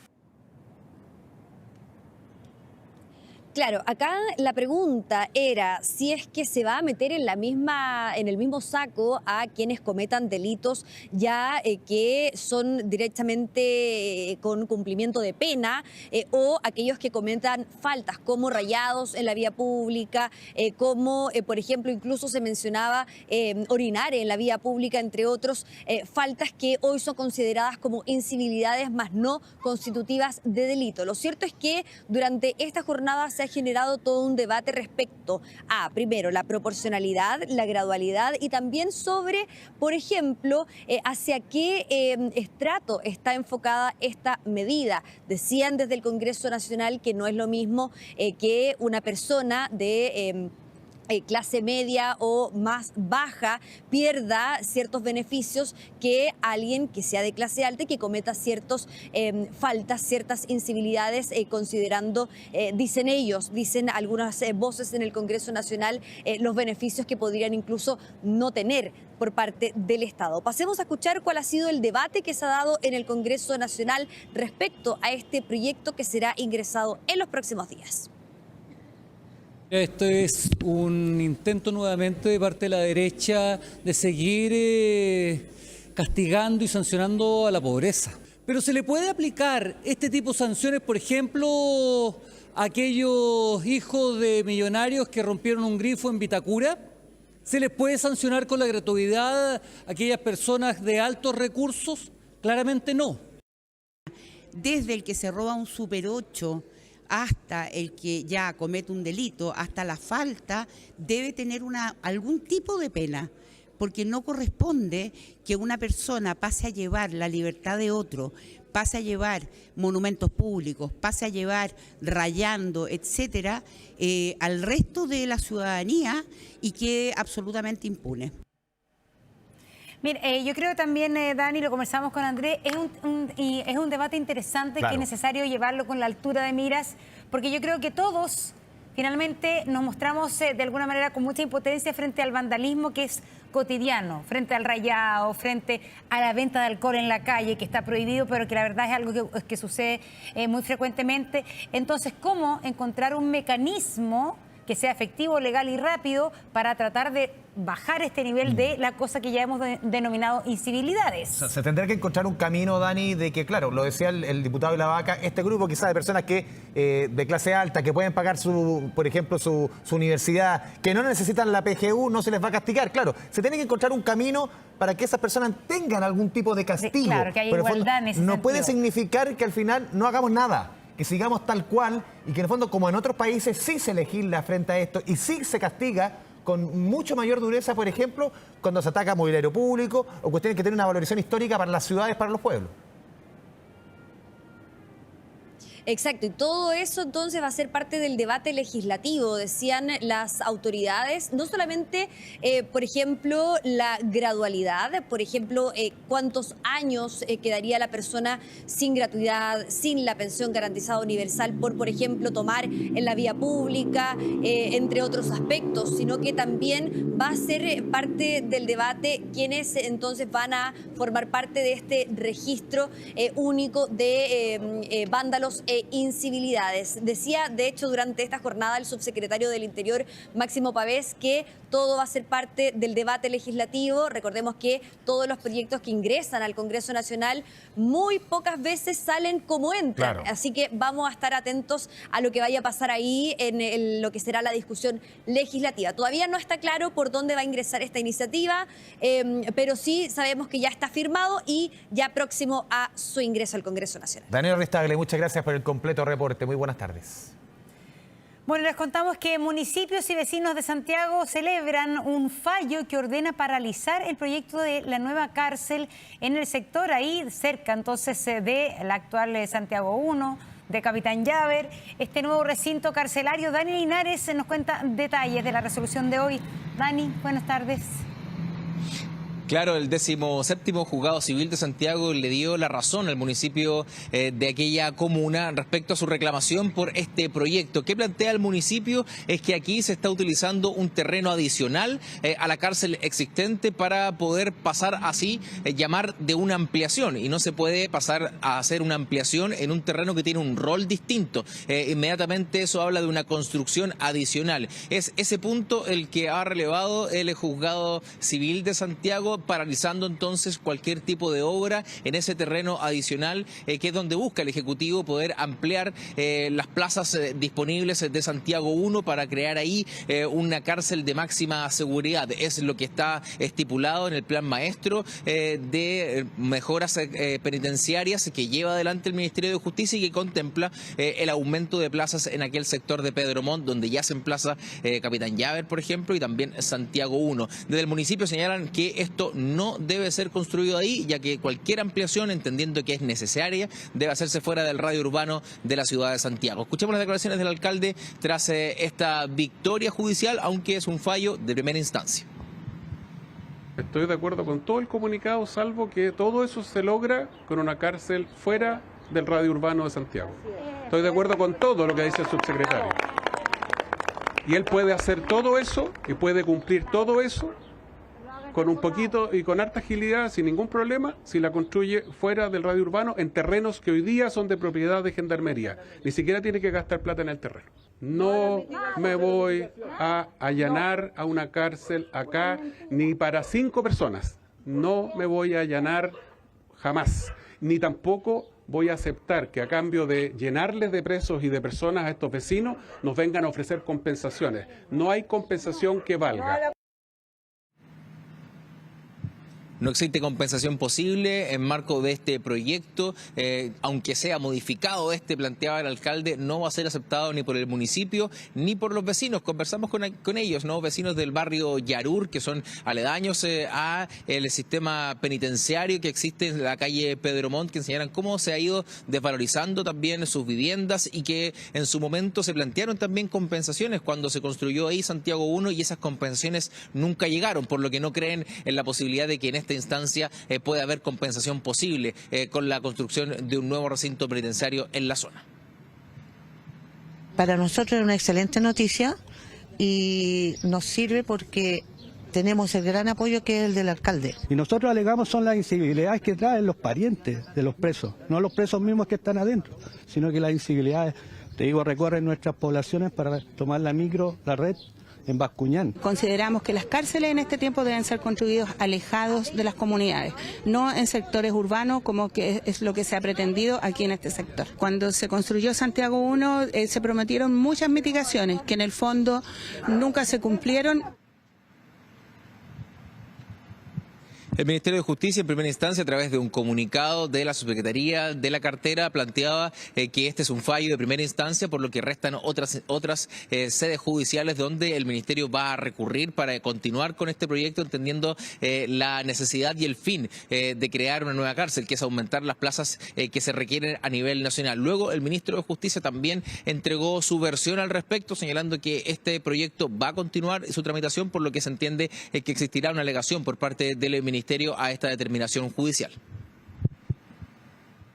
Speaker 10: Claro, acá la pregunta era si es que se va a meter en el mismo saco a quienes cometan delitos ya que son directamente con cumplimiento de pena o aquellos que cometan faltas como rayados en la vía pública, como por ejemplo incluso se mencionaba orinar en la vía pública, entre otros, faltas que hoy son consideradas como incivilidades más no constitutivas de delito. Lo cierto es que durante esta jornada se ha generado todo un debate respecto a, primero, la proporcionalidad, la gradualidad y también sobre, por ejemplo, hacia qué estrato está enfocada esta medida. Decían desde el Congreso Nacional que no es lo mismo que una persona de clase media o más baja pierda ciertos beneficios que alguien que sea de clase alta y que cometa ciertas faltas, ciertas incivilidades, considerando, dicen algunas voces en el Congreso Nacional, los beneficios que podrían incluso no tener por parte del Estado. Pasemos a escuchar cuál ha sido el debate que se ha dado en el Congreso Nacional respecto a este proyecto que será ingresado en los próximos días.
Speaker 12: Esto es un intento nuevamente de parte de la derecha de seguir castigando y sancionando a la pobreza. Pero se le puede aplicar este tipo de sanciones, por ejemplo, a aquellos hijos de millonarios que rompieron un grifo en Vitacura. ¿Se les puede sancionar con la gratuidad a aquellas personas de altos recursos? Claramente no.
Speaker 13: Desde el que se roba un Super 8 hasta el que ya comete un delito, hasta la falta, debe tener algún tipo de pena, porque no corresponde que una persona pase a llevar la libertad de otro, pase a llevar monumentos públicos, pase a llevar rayando, etcétera, al resto de la ciudadanía y quede absolutamente impune.
Speaker 2: Mire, yo creo también, Dani, lo conversamos con Andrés, es un debate interesante, claro, que es necesario llevarlo con la altura de miras, porque yo creo que todos finalmente nos mostramos de alguna manera con mucha impotencia frente al vandalismo que es cotidiano, frente al rayado, frente a la venta de alcohol en la calle, que está prohibido, pero que la verdad es algo que sucede muy frecuentemente. Entonces, ¿cómo encontrar un mecanismo que sea efectivo, legal y rápido para tratar de bajar este nivel de la cosa que ya hemos denominado incivilidades?
Speaker 3: O sea, se tendrá que encontrar un camino, Dani, de que, claro, lo decía el diputado de la Vaca, este grupo quizás de personas que de clase alta, que pueden pagar, por ejemplo, su universidad, que no necesitan la PGU, no se les va a castigar. Claro, se tiene que encontrar un camino para que esas personas tengan algún tipo de castigo.
Speaker 2: Claro, que haya igualdad en ese
Speaker 3: no
Speaker 2: sentido.
Speaker 3: puede significar que al final no hagamos nada, que sigamos tal cual y que en el fondo, como en otros países, sí se legisla frente a esto y sí se castiga con mucho mayor dureza, por ejemplo, cuando se ataca mobiliario público o cuestiones que tienen una valorización histórica para las ciudades, para los pueblos.
Speaker 10: Exacto, y todo eso entonces va a ser parte del debate legislativo, decían las autoridades, no solamente, por ejemplo, la gradualidad, por ejemplo, cuántos años quedaría la persona sin gratuidad, sin la pensión garantizada universal por ejemplo, tomar en la vía pública, entre otros aspectos, sino que también va a ser parte del debate quienes entonces van a formar parte de este registro único de vándalos e incivilidades. Decía, de hecho, durante esta jornada el subsecretario del Interior, Máximo Pavés, que todo va a ser parte del debate legislativo. Recordemos que todos los proyectos que ingresan al Congreso Nacional muy pocas veces salen como entran. Claro. Así que vamos a estar atentos a lo que vaya a pasar ahí en lo que será la discusión legislativa. Todavía no está claro por dónde va a ingresar esta iniciativa, pero sí sabemos que ya está firmado y ya próximo a su ingreso al Congreso Nacional.
Speaker 3: Daniel Ristagle, muchas gracias por el completo reporte. Muy buenas tardes.
Speaker 2: Bueno, les contamos que municipios y vecinos de Santiago celebran un fallo que ordena paralizar el proyecto de la nueva cárcel en el sector ahí cerca entonces de la actual Santiago 1, de Capitán Llaver. Este nuevo recinto carcelario, Dani Linares nos cuenta detalles de la resolución de hoy. Dani, buenas tardes.
Speaker 14: Claro, el 17º Juzgado Civil de Santiago le dio la razón al municipio de aquella comuna respecto a su reclamación por este proyecto. ¿Qué plantea el municipio? Es que aquí se está utilizando un terreno adicional a la cárcel existente para poder pasar así, llamar de una ampliación. Y no se puede pasar a hacer una ampliación en un terreno que tiene un rol distinto. Inmediatamente eso habla de una construcción adicional. Es ese punto el que ha relevado el Juzgado Civil de Santiago, paralizando entonces cualquier tipo de obra en ese terreno adicional, que es donde busca el Ejecutivo poder ampliar las plazas disponibles de Santiago 1 para crear ahí una cárcel de máxima seguridad. Es lo que está estipulado en el plan maestro de mejoras penitenciarias que lleva adelante el Ministerio de Justicia y que contempla el aumento de plazas en aquel sector de Pedro Montt, donde ya se emplaza Capitán Llaver, por ejemplo, y también Santiago 1. Desde el municipio señalan que esto proyecto no debe ser construido ahí, ya que cualquier ampliación, entendiendo que es necesaria, debe hacerse fuera del radio urbano de la ciudad de Santiago. Escuchemos las declaraciones del alcalde tras esta victoria judicial, aunque es un fallo de primera instancia.
Speaker 15: Estoy de acuerdo con todo el comunicado, salvo que todo eso se logra con una cárcel fuera del radio urbano de Santiago. Estoy de acuerdo con todo lo que dice el subsecretario. Y él puede hacer todo eso y puede cumplir todo eso con un poquito y con harta agilidad, sin ningún problema, si la construye fuera del radio urbano, en terrenos que hoy día son de propiedad de Gendarmería. Ni siquiera tiene que gastar plata en el terreno. No me voy a allanar a una cárcel acá, ni para 5 personas. No me voy a allanar jamás. Ni tampoco voy a aceptar que a cambio de llenarles de presos y de personas a estos vecinos, nos vengan a ofrecer compensaciones. No hay compensación que valga.
Speaker 14: No existe compensación posible en marco de este proyecto, aunque sea modificado planteaba el alcalde, no va a ser aceptado ni por el municipio ni por los vecinos. Conversamos con ellos, ¿no? Vecinos del barrio Yarur, que son aledaños a el sistema penitenciario que existe en la calle Pedro Montt, que señalan cómo se ha ido desvalorizando también sus viviendas y que en su momento se plantearon también compensaciones cuando se construyó ahí Santiago 1 y esas compensaciones nunca llegaron, por lo que no creen en la posibilidad de que en esta instancia puede haber compensación posible con la construcción de un nuevo recinto penitenciario en la zona.
Speaker 16: Para nosotros es una excelente noticia y nos sirve porque tenemos el gran apoyo que es el del alcalde.
Speaker 17: Y nosotros alegamos son las incivilidades que traen los parientes de los presos, no los presos mismos que están adentro, sino que las incivilidades, te digo, recorren nuestras poblaciones para tomar la red en Bascuñán.
Speaker 18: Consideramos que las cárceles en este tiempo deben ser construidos alejados de las comunidades, no en sectores urbanos como que es lo que se ha pretendido aquí en este sector. Cuando se construyó Santiago 1 se prometieron muchas mitigaciones que en el fondo nunca se cumplieron.
Speaker 14: El Ministerio de Justicia, en primera instancia, a través de un comunicado de la Subsecretaría de la Cartera, planteaba que este es un fallo de primera instancia, por lo que restan otras sedes judiciales donde el Ministerio va a recurrir para continuar con este proyecto, entendiendo la necesidad y el fin de crear una nueva cárcel, que es aumentar las plazas que se requieren a nivel nacional. Luego, el Ministro de Justicia también entregó su versión al respecto, señalando que este proyecto va a continuar su tramitación, por lo que se entiende que existirá una alegación por parte del Ministerio a esta determinación judicial.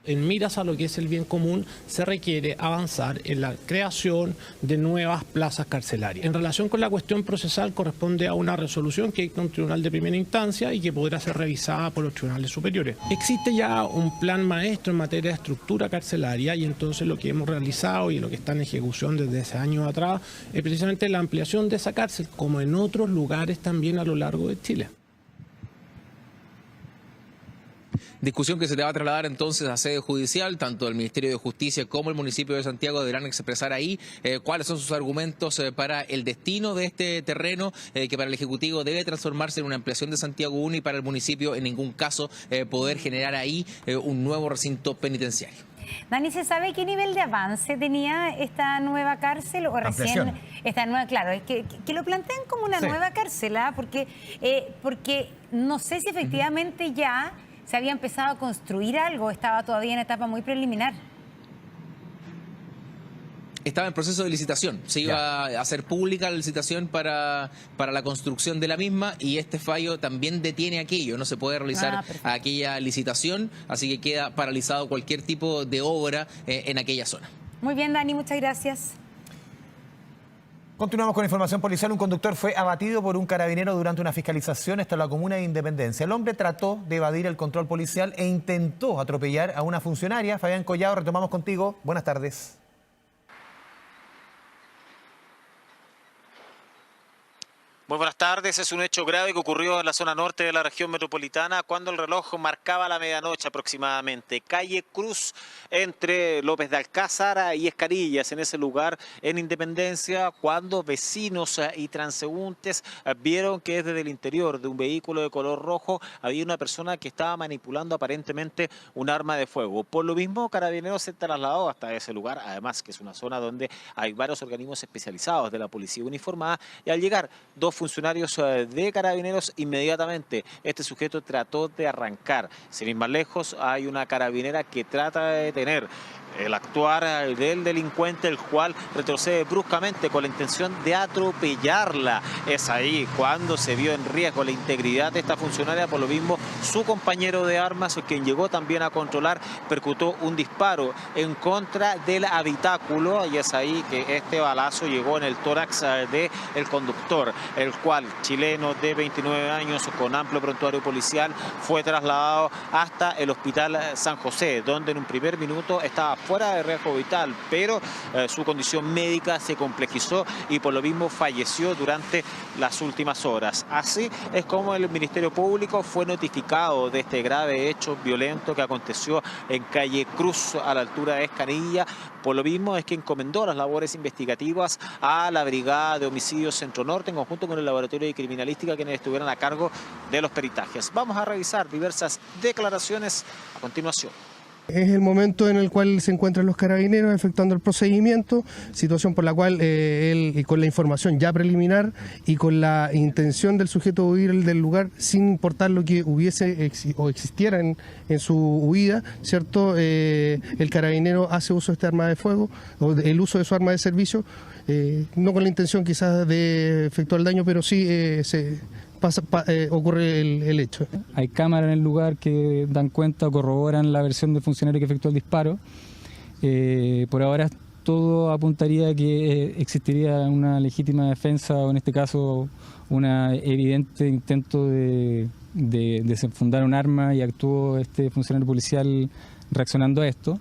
Speaker 19: En miras a lo que es el bien común, se requiere avanzar en la creación de nuevas plazas carcelarias. En relación con la cuestión procesal, corresponde a una resolución que dicta un tribunal de primera instancia y que podrá ser revisada por los tribunales superiores. Existe ya un plan maestro en materia de estructura carcelaria y entonces lo que hemos realizado y lo que está en ejecución desde ese año atrás es precisamente la ampliación de esa cárcel, como en otros lugares también a lo largo de Chile.
Speaker 14: Discusión que se te va a trasladar entonces a sede judicial, tanto el Ministerio de Justicia como el municipio de Santiago deberán expresar ahí cuáles son sus argumentos para el destino de este terreno, que para el Ejecutivo debe transformarse en una ampliación de Santiago 1 y para el municipio en ningún caso poder generar ahí un nuevo recinto penitenciario.
Speaker 2: Dani, ¿se sabe qué nivel de avance tenía esta nueva cárcel o recién esta nueva? Claro, es que lo plantean como una nueva cárcel, ¿ah? Porque no sé si efectivamente ya se había empezado a construir algo, estaba todavía en etapa muy preliminar.
Speaker 14: Estaba en proceso de licitación, se iba a hacer pública la licitación para la construcción de la misma y este fallo también detiene aquello, no se puede realizar aquella licitación, así que queda paralizado cualquier tipo de obra en aquella zona.
Speaker 2: Muy bien, Dani, muchas gracias.
Speaker 3: Continuamos con información policial. Un conductor fue abatido por un carabinero durante una fiscalización hasta la comuna de Independencia. El hombre trató de evadir el control policial e intentó atropellar a una funcionaria. Fabián Collado, retomamos contigo. Buenas tardes.
Speaker 4: Muy buenas tardes. Es un hecho grave que ocurrió en la zona norte de la región metropolitana cuando el reloj marcaba la medianoche aproximadamente. Calle Cruz entre López de Alcázar y Escarillas, en ese lugar en Independencia, cuando vecinos y transeúntes vieron que desde el interior de un vehículo de color rojo había una persona que estaba manipulando aparentemente un arma de fuego. Por lo mismo, Carabineros se trasladó hasta ese lugar, además que es una zona donde hay varios organismos especializados de la policía uniformada, y al llegar dos los funcionarios de Carabineros, inmediatamente este sujeto trató de arrancar. Sin ir más lejos, hay una carabinera que trata de detener el actuar del delincuente, el cual retrocede bruscamente con la intención de atropellarla. Es ahí cuando se vio en riesgo la integridad de esta funcionaria. Por lo mismo, su compañero de armas, quien llegó también a controlar, percutó un disparo en contra del habitáculo, y es ahí que este balazo llegó en el tórax del conductor, el cual, chileno de 29 años con amplio prontuario policial, fue trasladado hasta el Hospital San José, donde en un primer minuto estaba fuera de riesgo vital, pero su condición médica se complejizó y por lo mismo falleció durante las últimas horas. Así es como el Ministerio Público fue notificado de este grave hecho violento que aconteció en calle Cruz, a la altura de Escanilla. Por lo mismo es que encomendó las labores investigativas a la Brigada de Homicidios Centro Norte en conjunto con el Laboratorio de Criminalística, quienes estuvieron a cargo de los peritajes. Vamos a revisar diversas declaraciones a continuación.
Speaker 20: Es el momento en el cual se encuentran los carabineros efectuando el procedimiento, situación por la cual él, con la información ya preliminar y con la intención del sujeto de huir del lugar, sin importar lo que hubiese o existiera en su huida, ¿cierto? El carabinero hace uso de este arma de fuego, o el uso de su arma de servicio, no con la intención quizás de efectuar el daño, pero sí ocurre el hecho.
Speaker 21: Hay cámaras en el lugar que dan cuenta o corroboran la versión del funcionario que efectuó el disparo. Por ahora todo apuntaría a que existiría una legítima defensa, o en este caso un evidente intento de desenfundar un arma, y actuó este funcionario policial reaccionando a esto.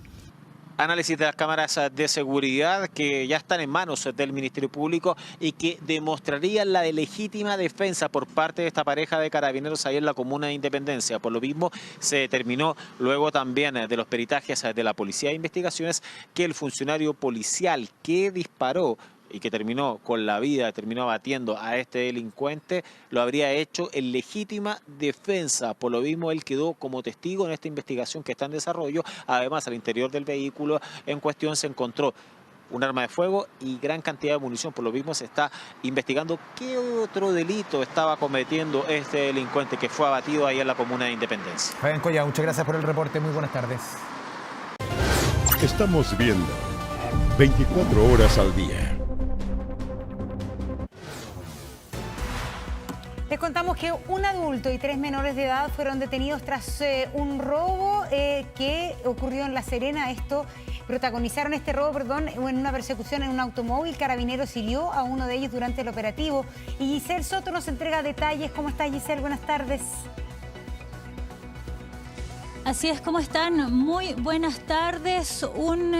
Speaker 4: Análisis de las cámaras de seguridad que ya están en manos del Ministerio Público y que demostrarían la legítima defensa por parte de esta pareja de carabineros ahí en la comuna de Independencia. Por lo mismo, se determinó luego también de los peritajes de la Policía de Investigaciones que el funcionario policial que disparó y que terminó con la vida, terminó abatiendo a este delincuente, lo habría hecho en legítima defensa. Por lo mismo, él quedó como testigo en esta investigación que está en desarrollo. Además, al interior del vehículo en cuestión se encontró un arma de fuego y gran cantidad de munición. Por lo mismo, se está investigando qué otro delito estaba cometiendo este delincuente que fue abatido ahí en la comuna de Independencia.
Speaker 3: Fabián Colla, muchas gracias por el reporte. Muy buenas tardes.
Speaker 1: Estamos viendo 24 horas al día.
Speaker 2: Les contamos que un adulto y 3 menores de edad fueron detenidos tras un robo que ocurrió en La Serena. Protagonizaron este robo, en una persecución en un automóvil. Carabineros hirió a uno de ellos durante el operativo. Y Giselle Soto nos entrega detalles. ¿Cómo está, Giselle? Buenas tardes.
Speaker 22: Así es, ¿cómo están? Muy buenas tardes. Un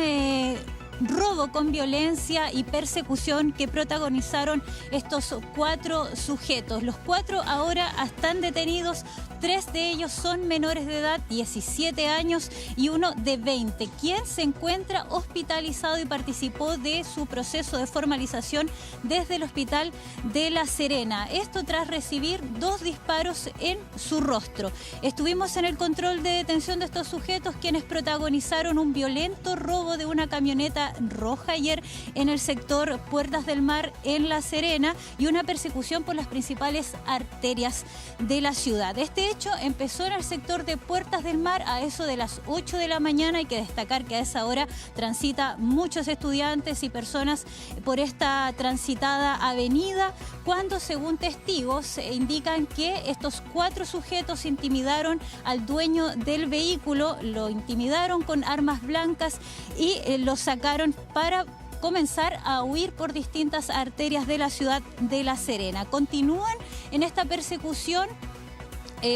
Speaker 22: robo con violencia y persecución que protagonizaron estos 4 sujetos. Los 4 ahora están detenidos. 3 de ellos son menores de edad, 17 años y uno de 20, quien se encuentra hospitalizado y participó de su proceso de formalización desde el hospital de La Serena. Esto tras recibir 2 disparos en su rostro. Estuvimos en el control de detención de estos sujetos, quienes protagonizaron un violento robo de una camioneta roja ayer en el sector Puertas del Mar en La Serena y una persecución por las principales arterias de la ciudad. Este hecho empezó en el sector de Puertas del Mar a eso de las 8 de la mañana. Hay que destacar que a esa hora transita muchos estudiantes y personas por esta transitada avenida, cuando según testigos indican que estos 4 sujetos intimidaron al dueño del vehículo, lo intimidaron con armas blancas y lo sacaron para comenzar a huir por distintas arterias de la ciudad de La Serena. Continúan en esta persecución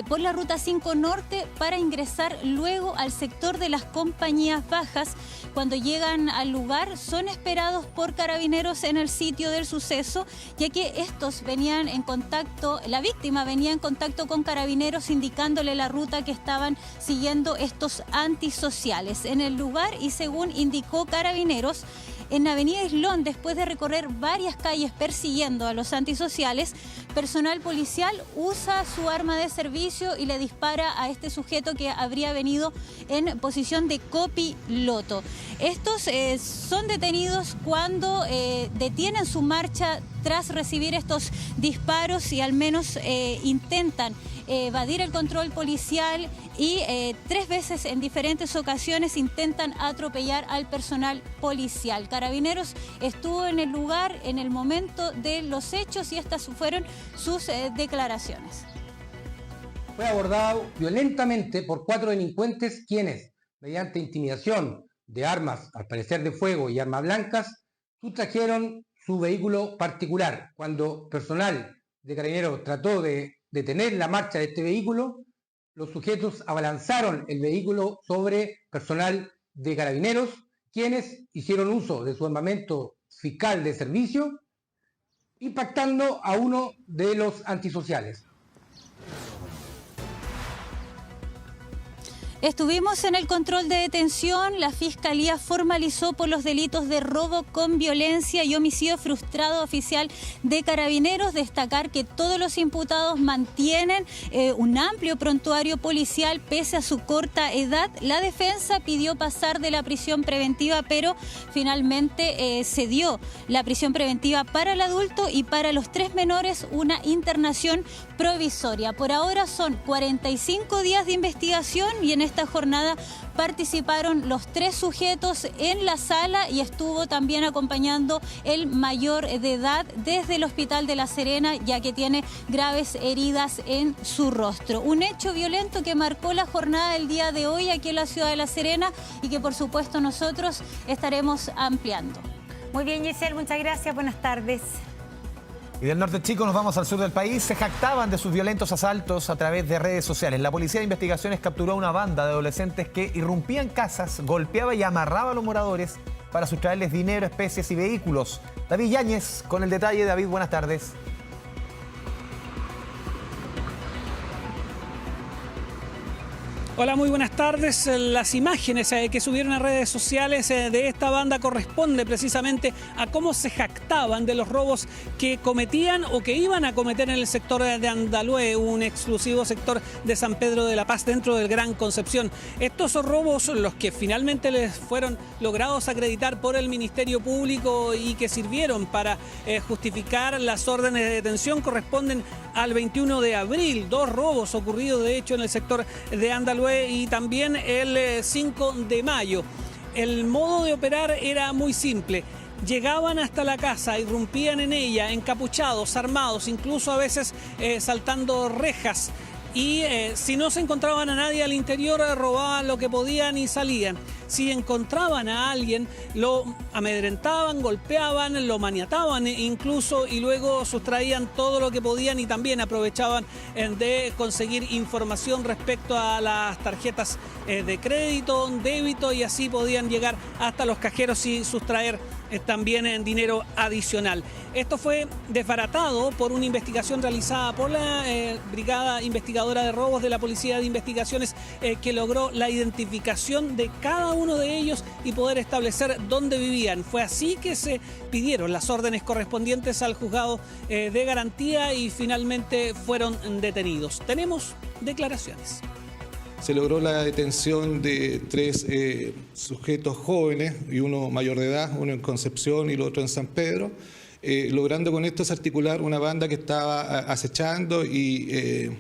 Speaker 22: por la Ruta 5 Norte para ingresar luego al sector de las Compañías Bajas. Cuando llegan al lugar son esperados por carabineros en el sitio del suceso, ya que estos venían en contacto, la víctima venía en contacto con carabineros indicándole la ruta que estaban siguiendo estos antisociales. En el lugar, y según indicó carabineros, en Avenida Islón, después de recorrer varias calles persiguiendo a los antisociales, personal policial usa su arma de servicio y le dispara a este sujeto que habría venido en posición de copiloto. Estos son detenidos cuando detienen su marcha tras recibir estos disparos y al menos intentan evadir el control policial y 3 veces en diferentes ocasiones intentan atropellar al personal policial. Carabineros estuvo en el lugar en el momento de los hechos y estas fueron sus declaraciones.
Speaker 5: Fue abordado violentamente por 4 delincuentes quienes, mediante intimidación de armas, al parecer de fuego y armas blancas, sustrajeron su vehículo particular. Cuando personal de Carabineros trató de detener la marcha de este vehículo, los sujetos abalanzaron el vehículo sobre personal de Carabineros, quienes hicieron uso de su armamento fiscal de servicio, impactando a uno de los antisociales.
Speaker 22: Estuvimos en el control de detención. La Fiscalía formalizó por los delitos de robo con violencia y homicidio frustrado oficial de Carabineros. Destacar que todos los imputados mantienen un amplio prontuario policial pese a su corta edad. La defensa pidió pasar de la prisión preventiva, pero finalmente se dio la prisión preventiva para el adulto y para los 3 menores una internación provisoria. Por ahora son 45 días de investigación y en esta jornada participaron los 3 sujetos en la sala y estuvo también acompañando el mayor de edad desde el Hospital de La Serena, ya que tiene graves heridas en su rostro. Un hecho violento que marcó la jornada del día de hoy aquí en la ciudad de La Serena y que por supuesto nosotros estaremos ampliando.
Speaker 2: Muy bien, Giselle, muchas gracias. Buenas tardes.
Speaker 3: Y del norte chico nos vamos al sur del país. Se jactaban de sus violentos asaltos a través de redes sociales. La Policía de Investigaciones capturó a una banda de adolescentes que irrumpían casas, golpeaba y amarraba a los moradores para sustraerles dinero, especies y vehículos. David Yáñez con el detalle. David, buenas tardes.
Speaker 6: Hola, muy buenas tardes. Las imágenes que subieron a redes sociales de esta banda corresponde precisamente a cómo se jactaban de los robos que cometían o que iban a cometer en el sector de Andalhué, un exclusivo sector de San Pedro de la Paz dentro del Gran Concepción. Estos robos, los que finalmente les fueron logrados acreditar por el Ministerio Público y que sirvieron para justificar las órdenes de detención, corresponden al 21 de abril. 2 robos ocurridos de hecho en el sector de Andalhué y también el 5 de mayo. El modo de operar era muy simple. Llegaban hasta la casa, irrumpían en ella, encapuchados, armados, incluso a veces saltando rejas. Y si no se encontraban a nadie al interior, robaban lo que podían y salían. Si encontraban a alguien, lo amedrentaban, golpeaban, lo maniataban incluso y luego sustraían todo lo que podían y también aprovechaban de conseguir información respecto a las tarjetas de crédito, débito y así podían llegar hasta los cajeros y sustraer también en dinero adicional. Esto fue desbaratado por una investigación realizada por la Brigada Investigadora de Robos de la Policía de Investigaciones que logró la identificación de cada uno de ellos y poder establecer dónde vivían. Fue así que se pidieron las órdenes correspondientes al juzgado de garantía y finalmente fueron detenidos. Tenemos declaraciones.
Speaker 23: Se logró la detención de 3 sujetos jóvenes y uno mayor de edad, uno en Concepción y el otro en San Pedro, logrando con esto articular una banda que estaba acechando y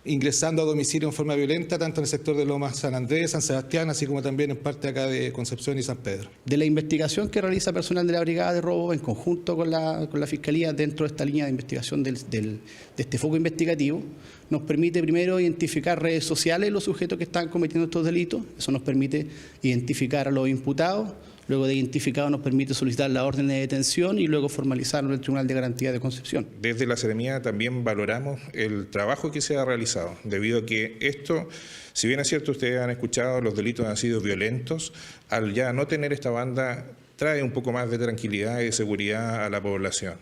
Speaker 23: ingresando a domicilio en forma violenta, tanto en el sector de Lomas San Andrés, San Sebastián, así como también en parte acá de Concepción y San Pedro.
Speaker 24: De la investigación que realiza personal de la Brigada de Robo en conjunto con la Fiscalía dentro de esta línea de investigación de este foco investigativo, nos permite primero identificar redes sociales de los sujetos que están cometiendo estos delitos. Eso nos permite identificar a los imputados. Luego de identificado nos permite solicitar la orden de detención y luego formalizarlo en el Tribunal de Garantía de Concepción.
Speaker 25: Desde la Seremía también valoramos el trabajo que se ha realizado, debido a que esto, si bien es cierto, ustedes han escuchado, los delitos han sido violentos, al ya no tener esta banda trae un poco más de tranquilidad y de seguridad a la población.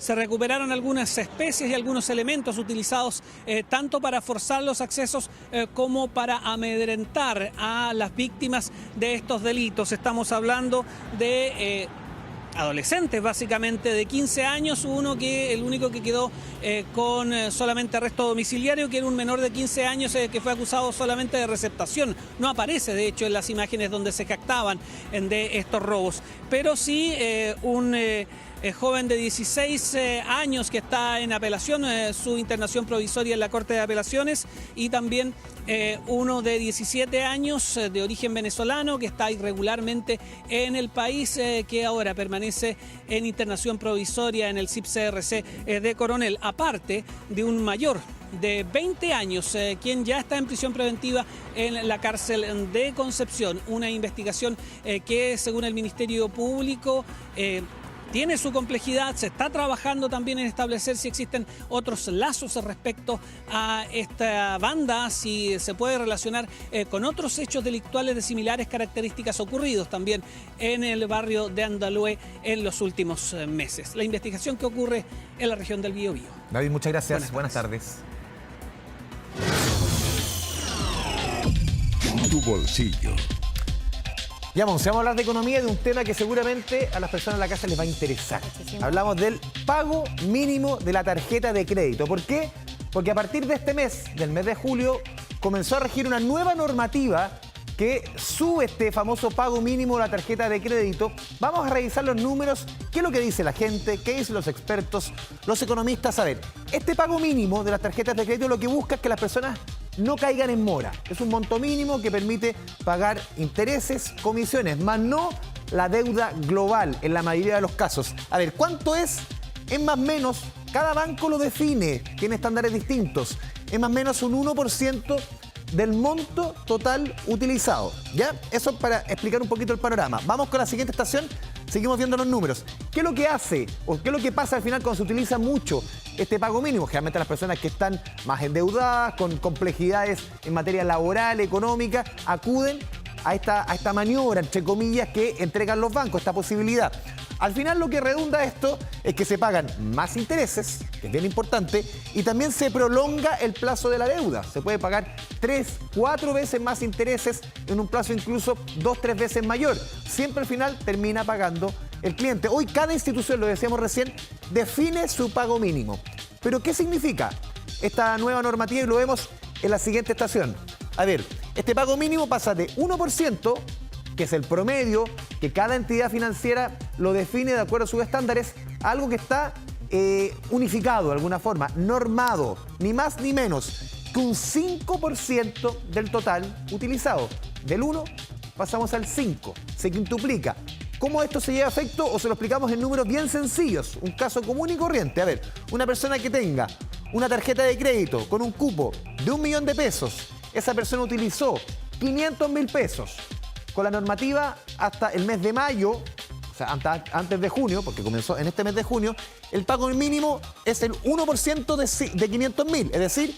Speaker 6: se recuperaron algunas especies y algunos elementos utilizados tanto para forzar los accesos como para amedrentar a las víctimas de estos delitos. Estamos hablando de adolescentes básicamente de 15 años, el único que quedó con solamente arresto domiciliario, que era un menor de 15 años que fue acusado solamente de receptación. No aparece de hecho en las imágenes donde se jactaban de estos robos, pero sí un joven de 16 años que está en apelación, su internación provisoria en la Corte de Apelaciones, y también uno de 17 años de origen venezolano que está irregularmente en el país, que ahora permanece en internación provisoria en el CIP-CRC de Coronel, aparte de un mayor de 20 años, quien ya está en prisión preventiva en la cárcel de Concepción. Una investigación que, según el Ministerio Público, tiene su complejidad. Se está trabajando también en establecer si existen otros lazos respecto a esta banda, si se puede relacionar con otros hechos delictuales de similares características ocurridos también en el barrio de Andalúe en los últimos meses. La investigación que ocurre en la región del Biobío.
Speaker 3: David, muchas gracias. Buenas tardes.
Speaker 1: Tu bolsillo.
Speaker 3: Ya, Monse, vamos a hablar de economía, de un tema que seguramente a las personas en la casa les va a interesar. Muchísimo. Hablamos del pago mínimo de la tarjeta de crédito. ¿Por qué? Porque a partir de este mes, del mes de julio, comenzó a regir una nueva normativa que sube este famoso pago mínimo de la tarjeta de crédito. Vamos a revisar los números, qué es lo que dice la gente, qué dicen los expertos, los economistas. A ver, este pago mínimo de las tarjetas de crédito lo que busca es que las personas no caigan en mora. Es un monto mínimo que permite pagar intereses, comisiones, más no la deuda global en la mayoría de los casos. A ver, ¿cuánto es? Es más o menos, cada banco lo define, tiene estándares distintos. Es más o menos un 1% del monto total utilizado. ¿Ya? Eso para explicar un poquito el panorama. Vamos con la siguiente estación. Seguimos viendo los números. ¿Qué es lo que hace o qué es lo que pasa al final cuando se utiliza mucho este pago mínimo? Generalmente las personas que están más endeudadas, con complejidades en materia laboral, económica, acuden a esta maniobra, entre comillas, que entregan los bancos, esta posibilidad. Al final lo que redunda esto es que se pagan más intereses, que es bien importante, y también se prolonga el plazo de la deuda. Se puede pagar 3, 4 veces más intereses en un plazo incluso 2, 3 veces mayor. Siempre al final termina pagando el cliente. Hoy cada institución, lo decíamos recién, define su pago mínimo. ¿Pero qué significa esta nueva normativa? Y lo vemos en la siguiente estación. A ver, este pago mínimo pasa de 1%, que es el promedio, que cada entidad financiera lo define de acuerdo a sus estándares, a algo que está unificado de alguna forma, normado, ni más ni menos que un 5% del total utilizado. Del 1 pasamos al 5, se quintuplica. ¿Cómo esto se lleva a efecto? O se lo explicamos en números bien sencillos, un caso común y corriente. A ver, una persona que tenga una tarjeta de crédito con un cupo de 1 millón de pesos, esa persona utilizó 500.000 pesos. Con la normativa hasta el mes de mayo, o sea, antes de junio, porque comenzó en este mes de junio, el pago mínimo es el 1% de 500.000, es decir,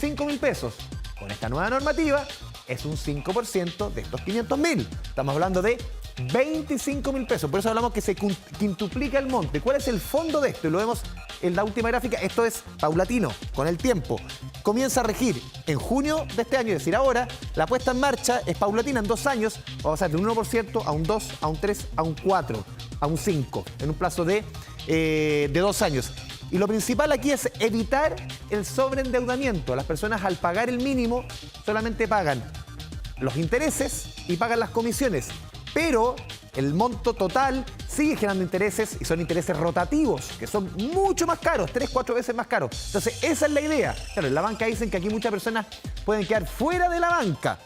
Speaker 3: 5.000 pesos. Con esta nueva normativa es un 5% de estos 500.000. Estamos hablando de 25.000 pesos. Por eso hablamos que se quintuplica el monte. ¿Cuál es el fondo de esto? Y lo vemos en la última gráfica. Esto es paulatino, con el tiempo. Comienza a regir en junio de este año, es decir, ahora la puesta en marcha es paulatina. En 2 años vamos a pasar de un 1% a un 2, a un 3, a un 4, a un 5, en un plazo de 2 años. Y lo principal aquí es evitar el sobreendeudamiento. Las personas, al pagar el mínimo, solamente pagan los intereses y pagan las comisiones. Pero el monto total sigue generando intereses, y son intereses rotativos, que son mucho más caros, 3, 4 veces más caros. Entonces, esa es la idea. Claro, en la banca dicen que aquí muchas personas pueden quedar fuera de la banca.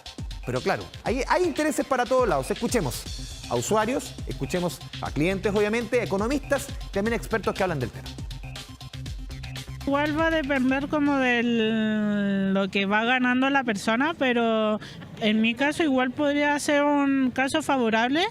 Speaker 3: Pero claro, hay intereses para todos lados. Escuchemos a usuarios, escuchemos a clientes, obviamente, economistas, también expertos que hablan del tema.
Speaker 7: Igual va a depender como de lo que va ganando la persona, pero En mi caso igual podría ser un caso favorable,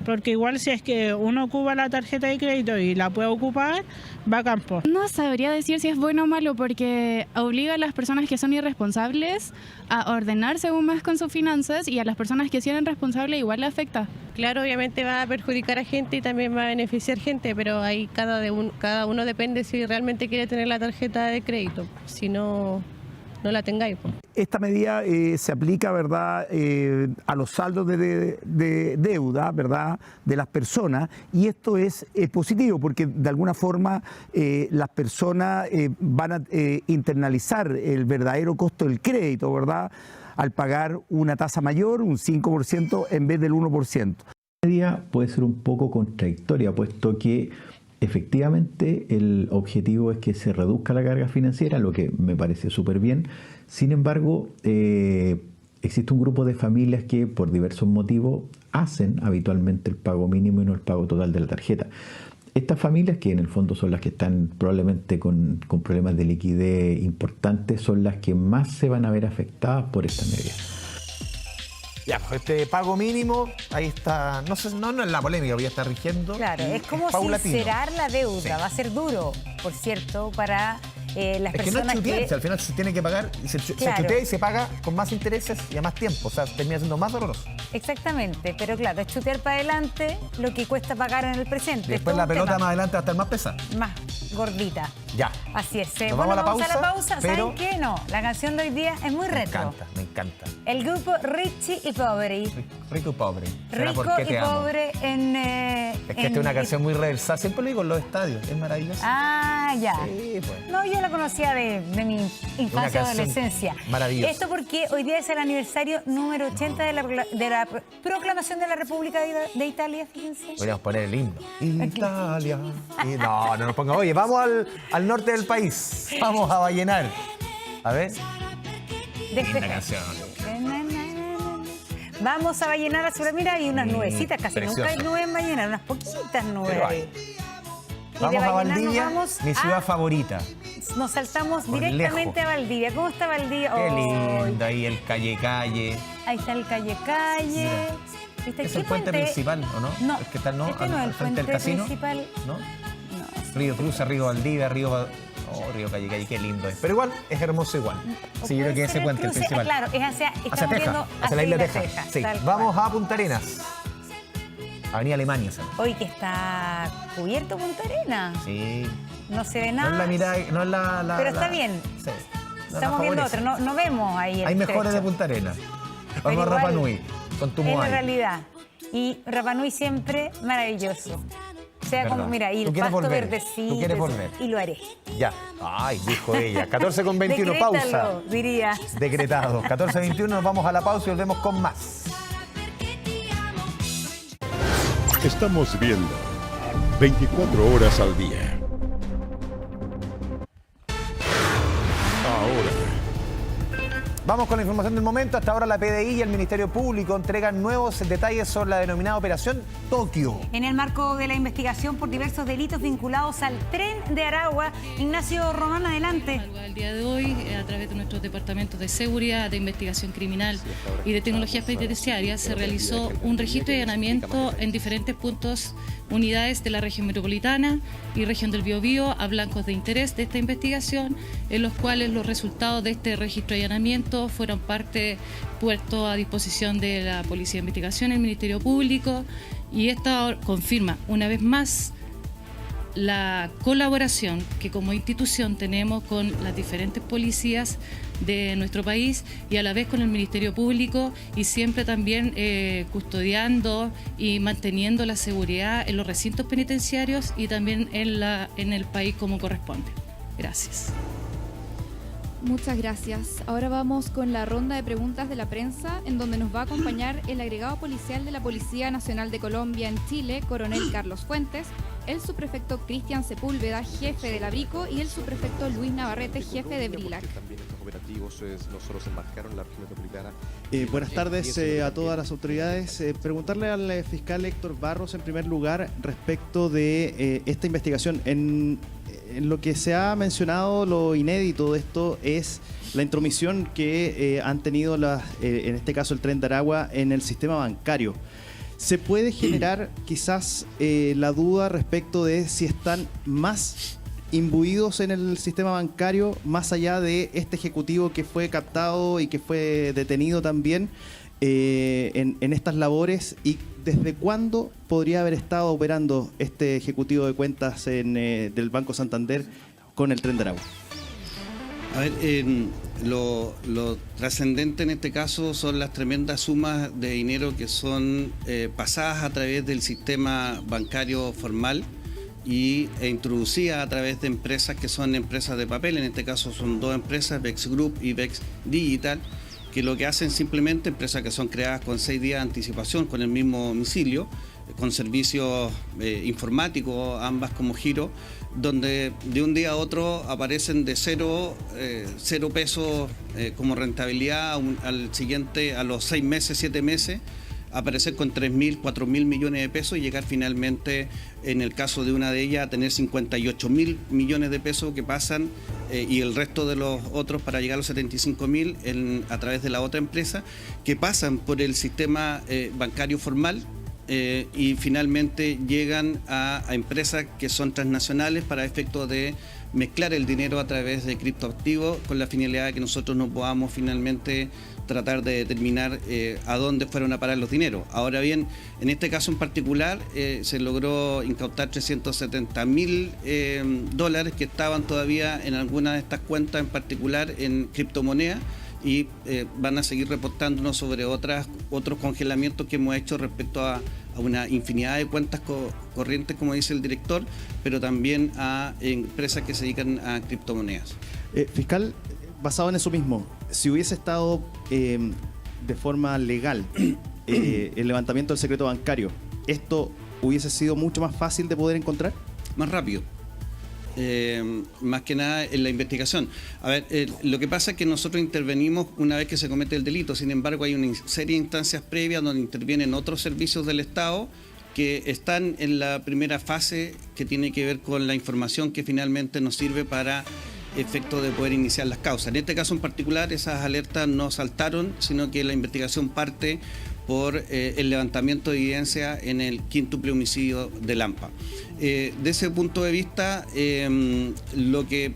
Speaker 7: porque igual si es que uno ocupa la tarjeta de crédito y la puede ocupar, va a campo.
Speaker 8: No sabría decir si es bueno o malo, porque obliga a las personas que son irresponsables a ordenarse aún más con sus finanzas, y a las personas que sí eran responsables igual le afecta.
Speaker 9: Claro, obviamente va a perjudicar a gente y también va a beneficiar gente, pero ahí cada uno depende si realmente quiere tener la tarjeta de crédito. Si no, no la tengáis.
Speaker 11: Esta medida se aplica, ¿verdad?, a los saldos de deuda, ¿verdad?, de las personas, y esto es positivo porque de alguna forma las personas van a internalizar el verdadero costo del crédito, ¿verdad?, al pagar una tasa mayor, un 5% en vez del 1%.
Speaker 12: La medida puede ser un poco contradictoria, puesto que efectivamente el objetivo es que se reduzca la carga financiera, lo que me parece súper bien. Sin embargo, existe un grupo de familias que por diversos motivos hacen habitualmente el pago mínimo y no el pago total de la tarjeta. Estas familias, que en el fondo son las que están probablemente con problemas de liquidez importantes, son las que más se van a ver afectadas por esta medida.
Speaker 3: Ya, pues este pago mínimo, ahí está, no es la polémica, voy a estar rigiendo.
Speaker 2: Claro, es como sincerar la deuda, sí. Va a ser duro, por cierto, para las personas
Speaker 3: que... no es al final se tiene que pagar, se chutea y se paga con más intereses y a más tiempo, o sea, termina siendo más doloroso.
Speaker 2: Exactamente, pero claro, es chutear para adelante lo que cuesta pagar en el presente.
Speaker 3: Y después la pelota más adelante va a estar más pesada.
Speaker 2: Más gordita.
Speaker 3: Ya.
Speaker 2: Así es.
Speaker 3: Nos vamos a la pausa.
Speaker 2: ¿Saben qué? No, la canción de hoy día es muy retro.
Speaker 3: Me encanta.
Speaker 2: El grupo Richie y Pobre.
Speaker 3: Rico y Pobre.
Speaker 2: Rico y Pobre en...
Speaker 3: es que esta es una canción muy reversada. Siempre lo digo en los estadios. Es maravilloso.
Speaker 2: Ah, ya.
Speaker 3: Sí, pues.
Speaker 2: No, yo la conocía de mi infancia y adolescencia.
Speaker 3: Maravilloso.
Speaker 2: Esto porque hoy día es el aniversario número 80 de la proclamación de la República de Italia, fíjense.
Speaker 3: Podríamos poner el himno. Italia. No nos ponga. Oye, vamos al norte del país. Vamos a Vallenar. A ver. Linda canción.
Speaker 2: Vamos a Vallenar a sur. Mira, hay unas nubecitas, casi
Speaker 3: precioso.
Speaker 2: Nunca hay nubes en Vallenar, unas poquitas nubes.
Speaker 3: Pero hay. Vamos a Valdivia, mi ciudad favorita.
Speaker 2: Nos saltamos
Speaker 3: por
Speaker 2: directamente
Speaker 3: lejos.
Speaker 2: a Valdivia. ¿Cómo está Valdivia?
Speaker 3: Qué lindo, ahí el calle.
Speaker 2: Ahí está el calle. ¿Viste?
Speaker 3: ¿Es el puente principal o no?
Speaker 2: No.
Speaker 3: ¿Es que está
Speaker 2: no es el
Speaker 3: frente al casino?
Speaker 2: Principal.
Speaker 3: ¿No? Río Cruz, Río Valdivia, Río Calle, qué lindo es. Pero igual, es hermoso igual. Sí, yo creo que ese puente es el principal.
Speaker 2: Claro, es hacia
Speaker 3: Texas, hacia la isla de Texas. Sí. Vamos a Punta Arenas. Avenida Alemania, ¿sabes?
Speaker 2: Hoy que está cubierto Punta Arenas.
Speaker 3: Sí.
Speaker 2: No se ve nada.
Speaker 3: No es la mirada, no es la
Speaker 2: pero está bien.
Speaker 3: Sí.
Speaker 2: Estamos viendo otro, no vemos ahí el
Speaker 3: Hay mejores de Punta Arenas. Vamos a Rapa Nui, con tu Moai.
Speaker 2: Es la realidad. Y Rapa Nui siempre maravilloso. O sea, como, mira, y el pasto verdecito.
Speaker 3: ¿Tú quieres volver?
Speaker 2: Y lo haré.
Speaker 3: Ya. Ay, dijo ella. 14:21, pausa.
Speaker 2: Diría.
Speaker 3: Decretado. 14:21, nos vamos a la pausa y volvemos con más.
Speaker 1: Estamos viendo 24 horas al día. Ahora.
Speaker 3: Vamos con la información del momento. Hasta ahora la PDI y el Ministerio Público entregan nuevos detalles sobre la denominada Operación Tokio.
Speaker 2: En el marco de la investigación por diversos delitos vinculados al tren de Aragua, Ignacio Román, adelante.
Speaker 26: El día de hoy, a través de nuestros departamentos de seguridad, de investigación criminal y de tecnologías penitenciarias, se realizó un registro de allanamiento en diferentes puntos, unidades de la región metropolitana y región del Biobío, a blancos de interés de esta investigación, en los cuales los resultados de este registro de allanamiento fueron puestos a disposición de la Policía de Investigación, el Ministerio Público, y esto confirma una vez más la colaboración que como institución tenemos con las diferentes policías de nuestro país y a la vez con el Ministerio Público, y siempre también custodiando y manteniendo la seguridad en los recintos penitenciarios y también en el país como corresponde. Gracias.
Speaker 27: Muchas gracias. Ahora vamos con la ronda de preguntas de la prensa, en donde nos va a acompañar el agregado policial de la Policía Nacional de Colombia en Chile, Coronel Carlos Fuentes, el subprefecto Cristian Sepúlveda, jefe de la Brico, y el subprefecto Luis Navarrete, jefe de Brilac.
Speaker 10: Buenas tardes a todas las autoridades. Preguntarle al fiscal Héctor Barros, en primer lugar, respecto de esta investigación. En lo que se ha mencionado, lo inédito de esto es la intromisión que han tenido, en este caso el Tren de Aragua, en el sistema bancario. ¿Se puede generar quizás la duda respecto de si están más imbuidos en el sistema bancario, más allá de este ejecutivo que fue captado y que fue detenido también en estas labores? ¿Y desde cuándo podría haber estado operando este ejecutivo de cuentas del Banco Santander con el Tren de Aragua?
Speaker 13: A ver, lo trascendente en este caso son las tremendas sumas de dinero que son pasadas a través del sistema bancario formal e introducidas a través de empresas que son empresas de papel. En este caso son dos empresas, Vex Group y Vex Digital, que lo que hacen simplemente, empresas que son creadas con 6 días de anticipación, con el mismo domicilio, con servicios informáticos, ambas como giro, donde de un día a otro aparecen de cero pesos como rentabilidad, al siguiente, a los 6 meses, 7 meses, aparecer con 3.000, 4.000 millones de pesos y llegar finalmente, en el caso de una de ellas, a tener 58.000 millones de pesos que pasan y el resto de los otros para llegar a los 75.000 a través de la otra empresa, que pasan por el sistema bancario formal y finalmente llegan a empresas que son transnacionales para efecto de mezclar el dinero a través de criptoactivos, con la finalidad de que nosotros no podamos finalmente tratar de determinar a dónde fueron a parar los dineros. Ahora bien, en este caso en particular se logró incautar 370.000 dólares que estaban todavía en algunas de estas cuentas, en particular en criptomonedas, y van a seguir reportándonos sobre otros congelamientos que hemos hecho respecto a una infinidad de cuentas corrientes, como dice el director, pero también a empresas que se dedican a criptomonedas.
Speaker 10: Fiscal, basado en eso mismo, si hubiese estado de forma legal el levantamiento del secreto bancario, ¿esto hubiese sido mucho más fácil de poder encontrar?
Speaker 13: Más rápido. Más que nada en la investigación. A ver, lo que pasa es que nosotros intervenimos una vez que se comete el delito. Sin embargo, hay una serie de instancias previas donde intervienen otros servicios del Estado que están en la primera fase, que tiene que ver con la información que finalmente nos sirve para efecto de poder iniciar las causas. En este caso en particular, esas alertas no saltaron, sino que la investigación parte por el levantamiento de evidencia en el quíntuple homicidio de Lampa. De ese punto de vista, lo que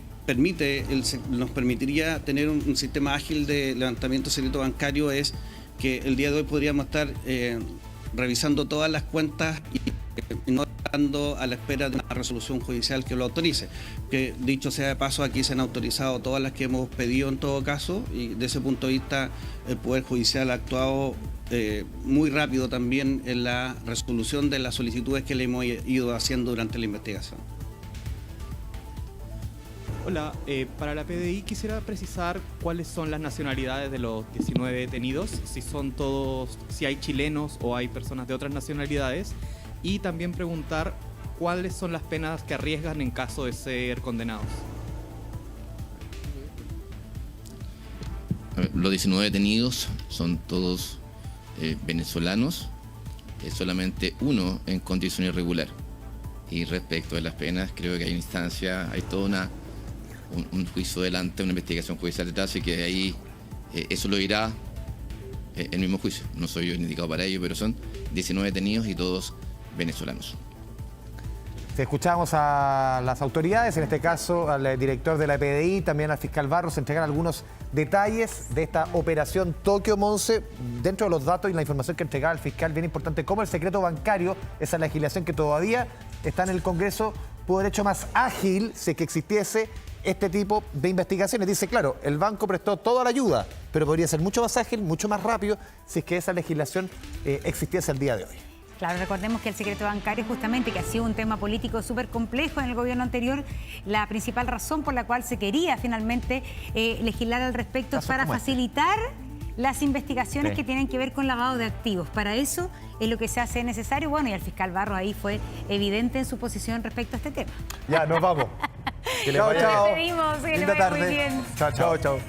Speaker 13: nos permitiría tener un sistema ágil de levantamiento secreto bancario es que el día de hoy podríamos estar revisando todas las cuentas y no estando a la espera de una resolución judicial que lo autorice. Que dicho sea de paso, aquí se han autorizado todas las que hemos pedido en todo caso, y de ese punto de vista el Poder Judicial ha actuado muy rápido también en la resolución de las solicitudes que le hemos ido haciendo durante la investigación.
Speaker 15: Hola, para la PDI quisiera precisar cuáles son las nacionalidades de los 19 detenidos, si son todos, si hay chilenos o hay personas de otras nacionalidades, y también preguntar cuáles son las penas que arriesgan en caso de ser condenados.
Speaker 16: Los 19 detenidos son todos venezolanos, solamente uno en condición irregular. Y respecto de las penas, creo que hay instancia, hay toda un juicio delante, una investigación judicial detrás, y que ahí eso lo dirá el mismo juicio. No soy yo indicado para ello, pero son 19 detenidos y todos venezolanos.
Speaker 3: Escuchamos a las autoridades, en este caso al director de la PDI, también al fiscal Barros, entregar algunos detalles de esta operación Tokio, Monse. Dentro de los datos y la información que entregaba el fiscal, bien importante, cómo el secreto bancario, esa legislación que todavía está en el Congreso, pudo haber hecho más ágil si que existiese este tipo de investigaciones. Dice, claro, el banco prestó toda la ayuda, pero podría ser mucho más ágil, mucho más rápido, si es que esa legislación existiese el día de hoy.
Speaker 2: Claro, recordemos que el secreto bancario, justamente, que ha sido un tema político súper complejo en el gobierno anterior, la principal razón por la cual se quería finalmente legislar al respecto es para facilitar las investigaciones que tienen que ver con lavado de activos. Para eso es lo que se hace necesario. Bueno, y el fiscal Barros ahí fue evidente en su posición respecto a este tema.
Speaker 3: Ya, nos vamos.
Speaker 2: Chao, chao. Nos despedimos, que le vaya muy bien.
Speaker 3: Chao, chao.